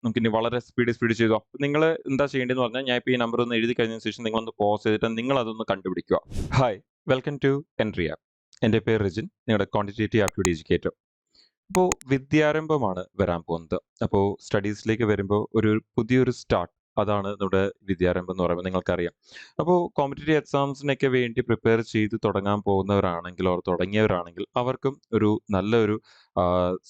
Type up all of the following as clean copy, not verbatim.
നമുക്കിനി വളരെ സ്പീഡ് ചെയ്തു. അപ്പൊ നിങ്ങള് എന്താ ചെയ്യേണ്ടതെന്ന് പറഞ്ഞാൽ, ഞാൻ ഇപ്പൊ ഈ നമ്പർ ഒന്ന് എഴുതി കഴിഞ്ഞതിന് ശേഷം നിങ്ങളൊന്ന് പോസ് ചെയ്തിട്ട് നിങ്ങളതൊന്ന് കണ്ടുപിടിക്കുക. ഹായ്, വെൽക്കം ടു എൻട്രിയ. എന്റെ പേര് റിജിൻ, നിങ്ങളുടെ ക്വാണ്ടിറ്റേറ്റീവ് ആപ്റ്റിറ്റ്യൂഡ് എഡ്യൂക്കേറ്റർ. അപ്പോൾ വിദ്യാരംഭമാണ് വരാൻ പോകുന്നത്. അപ്പോൾ സ്റ്റഡീസിലേക്ക് വരുമ്പോൾ പുതിയൊരു സ്റ്റാർട്ട്, അതാണ് നമ്മുടെ വിദ്യാരംഭം എന്ന് പറയുമ്പോൾ നിങ്ങൾക്കറിയാം. അപ്പോൾ കോമ്പറ്റേറ്റീവ് എക്സാംസിനൊക്കെ വേണ്ടി പ്രിപ്പയർ ചെയ്ത് തുടങ്ങാൻ പോകുന്നവരാണെങ്കിൽ തുടങ്ങിയവരാണെങ്കിൽ അവർക്കും നല്ലൊരു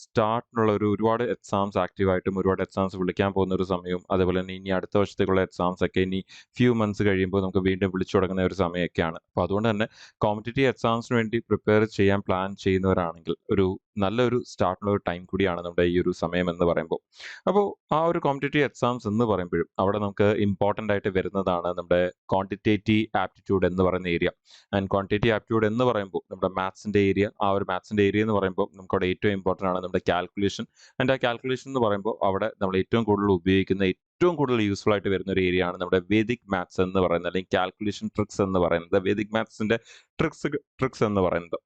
സ്റ്റാർട്ടിനുള്ള ഒരുപാട് എക്സാംസ് ആക്റ്റീവായിട്ടും ഒരുപാട് എക്സാംസ് വിളിക്കാൻ പോകുന്ന ഒരു സമയവും, അതേപോലെ തന്നെ ഇനി അടുത്ത വർഷത്തേക്കുള്ള എക്സാംസ് ഒക്കെ ഇനി ഫ്യൂ മന്ത്സ് കഴിയുമ്പോൾ നമുക്ക് വീണ്ടും വിളിച്ചു തുടങ്ങുന്ന ഒരു സമയമൊക്കെയാണ്. അപ്പോൾ അതുകൊണ്ട് തന്നെ കോമ്പറ്റേറ്റീവ് എക്സാംസിന് വേണ്ടി പ്രിപ്പയർ ചെയ്യാൻ പ്ലാൻ ചെയ്യുന്നവരാണെങ്കിൽ നല്ലൊരു സ്റ്റാർട്ടിനുള്ള ഒരു ടൈം കൂടിയാണ് നമ്മുടെ ഈ ഒരു സമയം എന്ന് പറയുമ്പോൾ. അപ്പോൾ ആ ഒരു കോമ്പറ്റേറ്റീവ് എക്സാംസ് എന്ന് പറയുമ്പോഴും അവിടെ നമുക്ക് ഇമ്പോർട്ടൻ്റ് ആയിട്ട് വരുന്നതാണ് നമ്മുടെ ക്വാണ്ടിറ്റേറ്റീവ് ആപ്റ്റിറ്റ്യൂഡ് എന്ന് പറയുന്ന ഏരിയ. ആൻഡ് ക്വാണ്ടിറ്റേറ്റീവ് ആപ്റ്റിറ്റ്യൂഡ് എന്ന് പറയുമ്പോൾ നമ്മുടെ മാത്സിൻ്റെ ഏരിയ, ആ ഒരു മാത്സിൻ്റെ ഏരിയ എന്ന് പറയുമ്പോൾ നമുക്കവിടെ ഏറ്റവും ഇമ്പോർട്ടൻ്റ് ആണ് നമ്മുടെ കാൽക്കുലേഷൻ. ആൻഡ് ആ കാൽക്കുലേഷൻ എന്ന് പറയുമ്പോൾ അവിടെ നമ്മൾ ഏറ്റവും കൂടുതൽ ഉപയോഗിക്കുന്ന, ഏറ്റവും കൂടുതൽ യൂസ്ഫുൾ ആയിട്ട് വരുന്ന ഒരു ഏരിയ ആണ് നമ്മുടെ വേദിക് മാത്സ് എന്ന് പറയുന്നത്, അല്ലെങ്കിൽ കാൽക്കുലേഷൻ ട്രിക്സ് എന്ന് പറയുന്നത്, വേദിക് മാത്സിന്റെ ട്രിക്സ് എന്ന് പറയുന്നത്.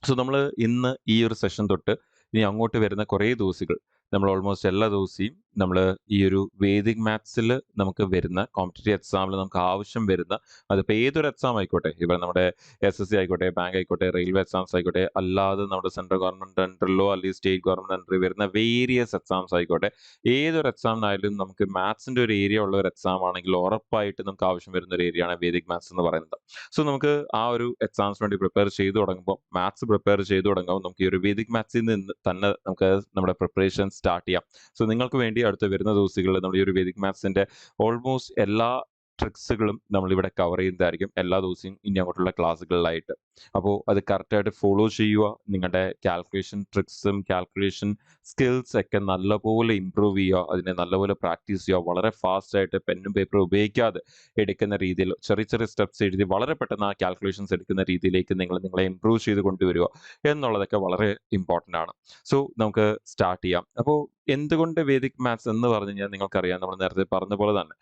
സോ നമ്മൾ ഇന്ന് ഈ ഒരു സെഷൻ തൊട്ട് ഇനി അങ്ങോട്ട് വരുന്ന കുറേ ദിവസങ്ങൾ നമ്മൾ ഓൾമോസ്റ്റ് എല്ലാ ദിവസവും നമ്മൾ ഈ ഒരു വേദിക് മാത്സിൽ നമുക്ക് വരുന്ന കോമ്പറ്റേറ്റീവ് എക്സാമിൽ നമുക്ക് ആവശ്യം വരുന്ന, അതിപ്പോൾ ഏതൊരു എക്സാം ആയിക്കോട്ടെ, ഇപ്പം നമ്മുടെ SSC ആയിക്കോട്ടെ, ബാങ്ക് ആയിക്കോട്ടെ, റെയിൽവേ എക്സാംസ് ആയിക്കോട്ടെ, അല്ലാതെ നമ്മുടെ സെൻട്രൽ ഗവൺമെന്റ് അണ്ടറിലോ അല്ലെങ്കിൽ സ്റ്റേറ്റ് ഗവൺമെന്റ് അണ്ടറിൽ വരുന്ന വേരിയസ് എക്സാംസ് ആയിക്കോട്ടെ, ഏതൊരു എക്സാമിനായാലും നമുക്ക് മാത്സിന്റെ ഒരു ഏരിയ ഉള്ള ഒരു എക്സാം ആണെങ്കിൽ ഉറപ്പായിട്ട് നമുക്ക് ആവശ്യം വരുന്ന ഒരു ഏരിയയാണ് വേദിക് മാത്സ് എന്ന് പറയുന്നത്. സോ നമുക്ക് ആ ഒരു എക്സാംസിന് വേണ്ടി പ്രിപ്പയർ ചെയ്തു തുടങ്ങുമ്പോൾ, മാത്സ് പ്രിപ്പയർ ചെയ്തു തുടങ്ങുമ്പോൾ നമുക്ക് ഈ ഒരു വേദിക് മാത്സിൽ നിന്ന് തന്നെ നമുക്ക് നമ്മുടെ പ്രിപ്പറേഷൻ സ്റ്റാർട്ട് ചെയ്യാം. സോ നിങ്ങൾക്ക് വേണ്ടി അടുത്ത വരുന്ന ദിവസങ്ങളിൽ നമ്മൾ ഈ ഒരു വേദിക് മാത്സിന്റെ ഓൾമോസ്റ്റ് എല്ലാ ട്രിക്സുകളും നമ്മളിവിടെ കവർ ചെയ്യുന്നതായിരിക്കും എല്ലാ ദിവസവും ഇനി അങ്ങോട്ടുള്ള ക്ലാസ്സുകളിലായിട്ട്. അപ്പോൾ അത് കറക്റ്റായിട്ട് ഫോളോ ചെയ്യുക. നിങ്ങളുടെ കാൽക്കുലേഷൻ ട്രിക്സും കാൽക്കുലേഷൻ സ്കിൽസ് ഒക്കെ നല്ലപോലെ ഇമ്പ്രൂവ് ചെയ്യുക, അതിനെ നല്ലപോലെ പ്രാക്ടീസ് ചെയ്യുക. വളരെ ഫാസ്റ്റ് ആയിട്ട് പെന്നും പേപ്പറും ഉപയോഗിക്കാതെ എടുക്കുന്ന രീതിയിൽ ചെറിയ ചെറിയ സ്റ്റെപ്സ് എഴുതി വളരെ പെട്ടെന്ന് ആ കാൽക്കുലേഷൻസ് എടുക്കുന്ന രീതിയിലേക്ക് നിങ്ങളെ ഇമ്പ്രൂവ് ചെയ്ത് കൊണ്ടുവരിക എന്നുള്ളതൊക്കെ വളരെ ഇമ്പോർട്ടൻ്റ് ആണ്. സോ നമുക്ക് സ്റ്റാർട്ട് ചെയ്യാം. അപ്പോൾ എന്തുകൊണ്ട് വേദിക് മാത്സ് എന്ന് പറഞ്ഞു കഴിഞ്ഞാൽ നിങ്ങൾക്കറിയാം, നമ്മൾ നേരത്തെ പറഞ്ഞ പോലെ തന്നെ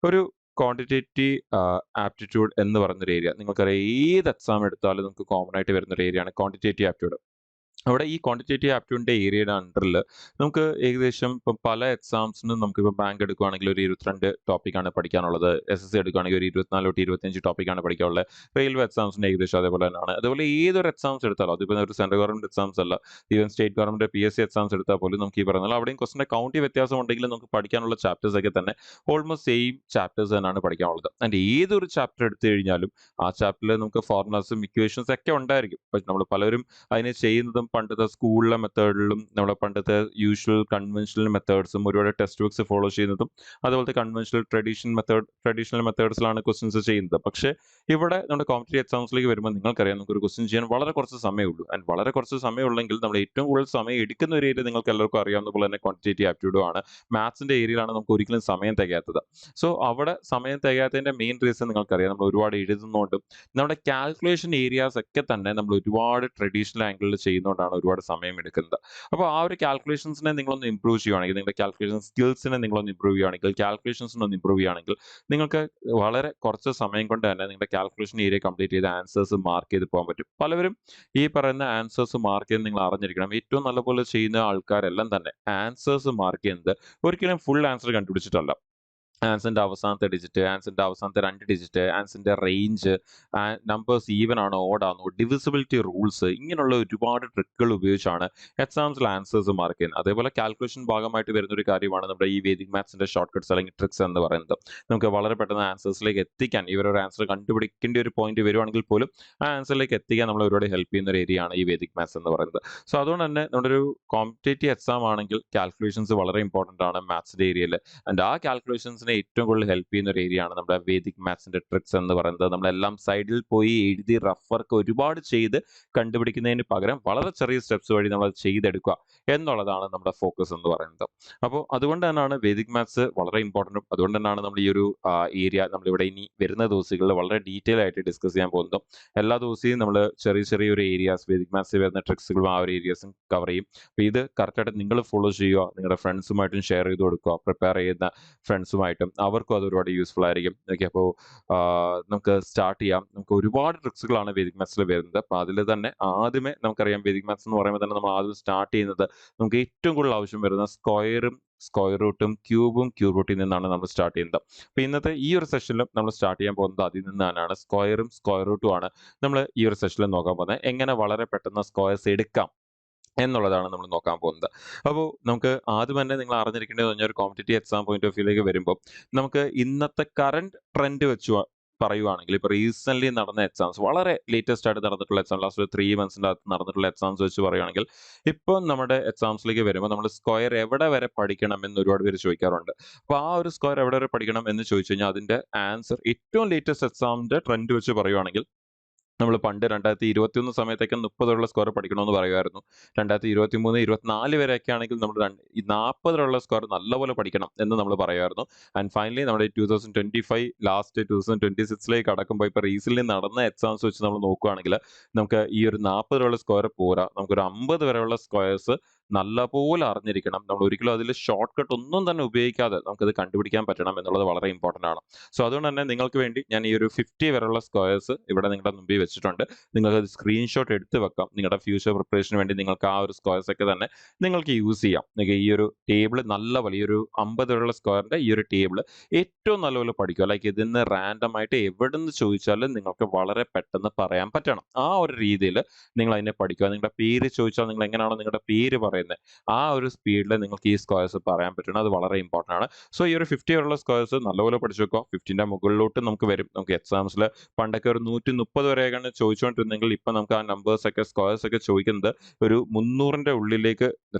ഒരു ക്വാണ്ടിറ്റേറ്റീവ് ആപ്റ്റിറ്റ്യൂഡ് എന്ന് പറയുന്നൊരു ഏരിയ, നിങ്ങൾക്കറിയാം ഏത് എക്സാം എടുത്താലും നമുക്ക് കോമൺ ആയിട്ട് വരുന്നൊരു ഏരിയയാണ് ക്വാണ്ടിറ്റേറ്റീവ് ആപ്റ്റിറ്റ്യൂഡ്. അവിടെ ഈ ക്വാണ്ടിറ്റേറ്റീവ് ആപ്റ്റിറ്റ്യൂഡിന്റെ ഏരിയയുടെ അണ്ടറിൽ നമുക്ക് ഏകദേശം ഇപ്പം പല എക്സാംസിനും നമുക്കിപ്പോൾ ബാങ്ക് എടുക്കുകയാണെങ്കിൽ ഒരു 22 ടോപ്പിക്കാണ് പഠിക്കാനുള്ളത്. SSC എടുക്കുകയാണെങ്കിൽ ഒരു 24 തൊട്ട് 25 ടോപ്പിക്കാണ് പഠിക്കാനുള്ളത്. റെയിൽവേ എക്സാംസിന് ഏകദേശം അതേപോലെ തന്നെയാണ്. അതുപോലെ ഏതൊരു എക്സാംസ് എടുത്താലും, അതിപ്പോൾ ഒരു സെൻട്രൽ ഗവൺമെന്റ് എക്സാംസ് അല്ല, even state government PSC exams എടുത്താൽ പോലും നമുക്ക് ഈ പറയുന്നത് അവിടെയും ക്വസ്റ്റിന്റെ കൗണ്ടി വ്യത്യാസം ഉണ്ടെങ്കിലും നമുക്ക് പഠിക്കാനുള്ള ചാപ്റ്റേഴ്സ് ഒക്കെ തന്നെ ഓൾമോസ്റ്റ് സെയിം ചാപ്റ്റേഴ്സ് തന്നെയാണ് പഠിക്കാനുള്ളത്. ആൻഡ് ഏതൊരു ചാപ്റ്റർ എടുത്തു കഴിഞ്ഞാലും ആ ചാപ്റ്ററിൽ നമുക്ക് ഫോർമുലാസും ഇക്വേഷൻസ് ഒക്കെ ഉണ്ടായിരിക്കും. പക്ഷെ നമ്മൾ പലരും അതിനെ ചെയ്യുന്നതും പണ്ടത്തെ സ്കൂളിലെ മെത്തേഡിലും നമ്മുടെ പണ്ടത്തെ യൂഷ്വൽ കൺവെൻഷണൽ മെത്തേഡ്സും ഒരുപാട് ടെക്സ്റ്റ് ബുക്സ് ഫോളോ ചെയ്യുന്നതും അതുപോലത്തെ ട്രഡീഷണൽ മെത്തേഡ്സിലാണ് ക്വസ്റ്റ്യൻസ് ചെയ്യുന്നത്. പക്ഷേ ഇവിടെ നമ്മുടെ കോമ്പറ്റേറ്റീവ് എക്സാംസിലേക്ക് വരുമ്പോൾ നിങ്ങൾക്കറിയാം, നമുക്കൊരു ക്വസ്റ്റ്യൻ ചെയ്യാൻ വളരെ കുറച്ച് സമയമുള്ളൂ. ആൻഡ് വളരെ കുറച്ച് സമയമുള്ളെങ്കിൽ നമ്മൾ ഏറ്റവും കൂടുതൽ സമയം എടുക്കുന്ന ഒരു ഏരിയ നിങ്ങൾക്ക് എല്ലാവർക്കും അറിയാവുന്ന പോലെ തന്നെ ക്വാണ്ടിറ്റേറ്റീവ് ആപ്റ്റിറ്റ്യൂഡും ആണ്. മാത്സിന്റെ ഏരിയയിലാണ് നമുക്ക് ഒരിക്കലും സമയം തികയാത്തത്. സോ അവിടെ സമയം തികയാത്തതിന്റെ മെയിൻ റീസൺ നിങ്ങൾക്കറിയാം, നമ്മൾ ഒരുപാട് എഴുതുന്നതുകൊണ്ടും നമ്മുടെ കാൽക്കുലേഷൻ ഏരിയാസ് ഒക്കെ തന്നെ നമ്മൾ ഒരുപാട് ട്രഡീഷണൽ ആംഗിളിൽ ചെയ്യുന്നതുകൊണ്ടാണ് ഒരുപാട് സമയം എടുക്കുന്നത്. അപ്പോൾ ആ ഒരു കാൽക്കുലേഷൻസിനെ നിങ്ങളൊന്ന് ഇമ്പ്രൂവ് ചെയ്യുവാണെങ്കിൽ, നിങ്ങളുടെ കാൽക്കുലേഷൻ സ്കിൽസിനെ നിങ്ങളൊന്ന് ഇമ്പ്രൂവ് ചെയ്യുകയാണെങ്കിൽ, കാൽക്കുലേഷൻസിനെ ഒന്ന് ഇമ്പ്രൂവ് ചെയ്യുകയാണെങ്കിൽ, നിങ്ങൾക്ക് വളരെ കുറച്ച് സമയം കൊണ്ട് തന്നെ നിങ്ങളുടെ കാൽക്കുലേഷൻ ഏരിയ കംപ്ലീറ്റ് ചെയ്ത് ആൻസേഴ്സ് മാർക്ക് ചെയ്ത് പോകാൻ പറ്റും. പലവരും ഈ പറയുന്ന ആൻസേഴ്സ് മാർക്ക് ചെയ്ത് നിങ്ങൾ അറിഞ്ഞിരിക്കണം, ഏറ്റവും നല്ലപോലെ ചെയ്യുന്ന ആൾക്കാരെല്ലാം തന്നെ ആൻസേഴ്സ് മാർക്ക് ചെയ്യുന്നത് ഒരിക്കലും ഫുൾ ആൻസർ കണ്ടുപിടിച്ചിട്ടല്ല. ആൻസറിന്റെ അവസാനത്തെ ഡിജിറ്റ്, ആൻസറിന്റെ അവസാനത്തെ 2 ഡിജിറ്റ്, ആൻസറിന്റെ റേഞ്ച്, നമ്പേഴ്സ് ഈവൻ ആണോ ഓഡ് ആണോ, ഡിവിസിബിലിറ്റി റൂൾസ്, ഇങ്ങനെയുള്ള ഒരുപാട് ട്രിക്കുകൾ ഉപയോഗിച്ചാണ് എക്സാംസിൽ ആൻസേഴ്സ് മാർക്ക് ചെയ്യുന്നത്. അതേപോലെ കാൽക്കുലേഷൻ ഭാഗമായിട്ട് വരുന്ന ഒരു കാര്യമാണ് നമ്മുടെ ഈ വേദിക് മാത്സിന്റെ ഷോർട്ട് കട്ട്സ് അല്ലെങ്കിൽ ട്രിക്സ് എന്ന് പറയുന്നത്. നമുക്ക് വളരെ പെട്ടെന്ന് ആൻസേഴ്സിലേക്ക് എത്തിക്കാൻ, ഇവരൊരു ആൻസർ കണ്ടുപിടിക്കേണ്ട ഒരു പോയിന്റ് വരുവാണെങ്കിൽ പോലും ആ ആൻസറിലേക്ക് എത്തിക്കാൻ നമ്മൾ ഒരുപാട് ഹെൽപ്പ് ചെയ്യുന്ന ഒരു ഏരിയ ആണ് ഈ വേദിക് മാത്സ് എന്ന് പറയുന്നത്. സോ അതുകൊണ്ട് തന്നെ നമ്മുടെ ഒരു കോമ്പറ്റേറ്റീവ് എക്സാം ആണെങ്കിൽ കാൽക്കുലേഷൻസ് വളരെ ഇമ്പോർട്ടന്റ് ആണ് മാത്സിന്റെ ഏരിയയിൽ. ആൻഡ് ആ കാൽക്കുലേഷൻസിനെ ഏറ്റവും കൂടുതൽ ഹെൽപ്പ് ചെയ്യുന്ന ഒരു ഏരിയ ആണ് നമ്മുടെ വേദിക് മാത്സിന്റെ ട്രിക്സ് എന്ന് പറയുന്നത്. നമ്മളെല്ലാം സൈഡിൽ പോയി എഴുതി റഫ് വർക്ക് ഒരുപാട് ചെയ്ത് കണ്ടുപിടിക്കുന്നതിന് പകരം വളരെ ചെറിയ സ്റ്റെപ്സ് വഴി നമ്മൾ ചെയ്തെടുക്കുക എന്നുള്ളതാണ് നമ്മുടെ ഫോക്കസ് എന്ന് പറയുന്നത്. അപ്പോൾ അതുകൊണ്ട് തന്നെയാണ് വേദിക് മാത്സ് വളരെ ഇമ്പോർട്ടൻറ്റും, അതുകൊണ്ട് തന്നെയാണ് നമ്മൾ ഈ ഒരു ഏരിയ നമ്മളിവിടെ ഇനി വരുന്ന ദിവസങ്ങളിൽ വളരെ ഡീറ്റെയിൽ ആയിട്ട് ഡിസ്കസ് ചെയ്യാൻ പോകുന്നതും. എല്ലാ ദിവസവും നമ്മൾ ചെറിയൊരു ഏരിയാസ് വേദിക് മാത്സിൽ വരുന്ന ട്രിക്സുകളും ആ ഒരു ഏരിയാസും കവർ ചെയ്യും. അപ്പോൾ ഇത് കറക്റ്റായിട്ട് നിങ്ങൾ ഫോളോ ചെയ്യുക, നിങ്ങളുടെ ഫ്രണ്ട്സുമായിട്ടും ഷെയർ ചെയ്ത് കൊടുക്കുക, പ്രിപ്പയർ ചെയ്യുന്ന ഫ്രണ്ട്സുമായിട്ടും അവർക്കും അത് ഒരുപാട് യൂസ്ഫുൾ ആയിരിക്കും. ഓക്കെ, അപ്പോൾ നമുക്ക് സ്റ്റാർട്ട് ചെയ്യാം. നമുക്ക് ഒരുപാട് ട്രിക്സുകളാണ് വേദിക് മാത്സിൽ വരുന്നത്. അപ്പോൾ അതിൽ തന്നെ ആദ്യമേ നമുക്കറിയാം, വേദിക് മാത്സ് എന്ന് പറയുമ്പോൾ തന്നെ നമ്മൾ ആദ്യം സ്റ്റാർട്ട് ചെയ്യുന്നത് നമുക്ക് ഏറ്റവും കൂടുതൽ ആവശ്യം വരുന്ന സ്ക്വയറും സ്ക്വയർ റൂട്ടും ക്യൂബും, ക്യൂബ് റൂട്ടിൽ നിന്നാണ് നമ്മൾ സ്റ്റാർട്ട് ചെയ്യുന്നത്. അപ്പോൾ ഇന്നത്തെ ഈ ഒരു സെഷനിലും നമ്മൾ സ്റ്റാർട്ട് ചെയ്യാൻ പോകുന്നത് അതിൽ നിന്നാണ്. സ്ക്വയറും സ്ക്വയർ റൂട്ടും ആണ് നമ്മൾ ഈ ഒരു സെഷനിൽ നോക്കാൻ പോകുന്നത്. എങ്ങനെ വളരെ പെട്ടെന്ന് സ്ക്വയർസ് എടുക്കാം എന്നുള്ളതാണ് നമ്മൾ നോക്കാൻ പോകുന്നത്. അപ്പോൾ നമുക്ക് ആദ്യം തന്നെ നിങ്ങൾ അറിഞ്ഞിരിക്കേണ്ടത് പറഞ്ഞാൽ ഒരു കോമ്പറ്റേറ്റീവ് എക്സാം പോയിന്റ് ഓഫ് വ്യൂയിലേക്ക് വരുമ്പോൾ നമുക്ക് ഇന്നത്തെ കറന്റ് ട്രെൻഡ് വെച്ച് പറയുവാണെങ്കിൽ ഇപ്പോൾ റീസെന്റ് നടന്ന എക്സാംസ്, വളരെ ലേറ്റസ്റ്റ് ആയിട്ട് നടന്നിട്ടുള്ള എക്സാം, ലാസ്റ്റ് 3 മന്ത്സിൻ്റെ അകത്ത് നടന്നിട്ടുള്ള എക്സാംസ് വെച്ച് പറയുകയാണെങ്കിൽ ഇപ്പോൾ നമ്മുടെ എക്സാംസിലേക്ക് വരുമ്പോൾ നമ്മൾ സ്ക്വയർ എവിടെ വരെ പഠിക്കണം എന്ന് ഒരുപാട് പേര് ചോദിക്കാറുണ്ട്. അപ്പോൾ ആ ഒരു സ്ക്വയർ എവിടെ വരെ പഠിക്കണം എന്ന് ചോദിച്ചു കഴിഞ്ഞാൽ അതിന്റെ ആൻസർ ഏറ്റവും ലേറ്റസ്റ്റ് എക്സാമിന്റെ ട്രെൻഡ് വെച്ച് പറയുവാണെങ്കിൽ നമ്മൾ പണ്ട് 2021 സമയത്തൊക്കെ 30 സ്കോർ പഠിക്കണമെന്ന് പറയുമായിരുന്നു. 2023, 24 വരെയൊക്കെ ആണെങ്കിൽ നമ്മൾ 40 സ്കോർ നല്ലപോലെ പഠിക്കണം എന്ന് നമ്മൾ പറയുമായിരുന്നു. ആൻഡ് ഫൈനലി നമ്മുടെ 2025 ലാസ്റ്റ് 2026ലേക്ക് കടക്കുമ്പോൾ ഇപ്പോൾ റീസെന്റ് നടന്ന എക്സാംസ് വെച്ച് നമ്മൾ നോക്കുകയാണെങ്കിൽ നമുക്ക് ഈ ഒരു 40 സ്കോർ പോരാ, നമുക്കൊരു 50 വരെയുള്ള സ്ക്വയർസ് നല്ലപോലെ അറിഞ്ഞിരിക്കണം. നമ്മൾ ഒരിക്കലും അതിൽ ഷോർട്ട് കട്ട് ഒന്നും തന്നെ ഉപയോഗിക്കാതെ നമുക്കത് കണ്ടുപിടിക്കാൻ പറ്റണം എന്നുള്ളത് വളരെ ഇമ്പോർട്ടൻ്റ് ആണ്. സോ അതുകൊണ്ട് തന്നെ നിങ്ങൾക്ക് വേണ്ടി ഞാൻ ഈ ഒരു 50 വരെയുള്ള സ്ക്വയർസ് ഇവിടെ നിങ്ങളുടെ മുമ്പിൽ വെച്ചിട്ടുണ്ട്. നിങ്ങൾക്ക് അത് സ്ക്രീൻഷോട്ട് എടുത്ത് വെക്കാം. നിങ്ങളുടെ ഫ്യൂച്ചർ പ്രിപ്പറേഷന് വേണ്ടി നിങ്ങൾക്ക് ആ ഒരു സ്ക്വയർസ് ഒക്കെ തന്നെ നിങ്ങൾക്ക് യൂസ് ചെയ്യാം. നിങ്ങൾക്ക് ഈ ഒരു ടേബിൾ നല്ല വലിയൊരു 50 വരെയുള്ള സ്ക്വയറിന്റെ ഈ ഒരു ടേബിൾ ഏറ്റവും നല്ലപോലെ പഠിക്കുക. ലൈക്ക് ഇതിന്ന് റാൻഡം ആയിട്ട് എവിടെ നിന്ന് ചോദിച്ചാലും നിങ്ങൾക്ക് വളരെ പെട്ടെന്ന് പറയാൻ പറ്റണം. ആ ഒരു രീതിയിൽ നിങ്ങൾ അതിനെ പഠിക്കുക. നിങ്ങളുടെ പേര് ചോദിച്ചാൽ നിങ്ങൾ എങ്ങനെയാണോ നിങ്ങളുടെ പേര് പറയുന്നത് ആ ഒരു സ്പീഡിൽ നിങ്ങൾക്ക് ഈ സ്ക്വയർസ് പറയാൻ പറ്റണം. അത് വളരെ ഇമ്പോർട്ടൻ്റ് ആണ്. സോ ഈ ഒരു 50 വരെയുള്ള സ്ക്വയർസ് നല്ലപോലെ പഠിച്ചു വെക്കുക. 50ന്റെ മുകളിലോട്ട് നമുക്ക് വരും. നമുക്ക് എക്സാംസിൽ പണ്ടൊക്കെ ഒരു 130 വരെയൊക്കെയാണ് ചോദിച്ചുകൊണ്ടിരുന്നെങ്കിൽ ഇപ്പം നമുക്ക് ആ നമ്പേഴ്സ് ഒക്കെ സ്ക്വയർസ് ഒക്കെ ചോദിക്കുന്നത് ഒരു 300ന്റെ ഉള്ളിലേക്ക്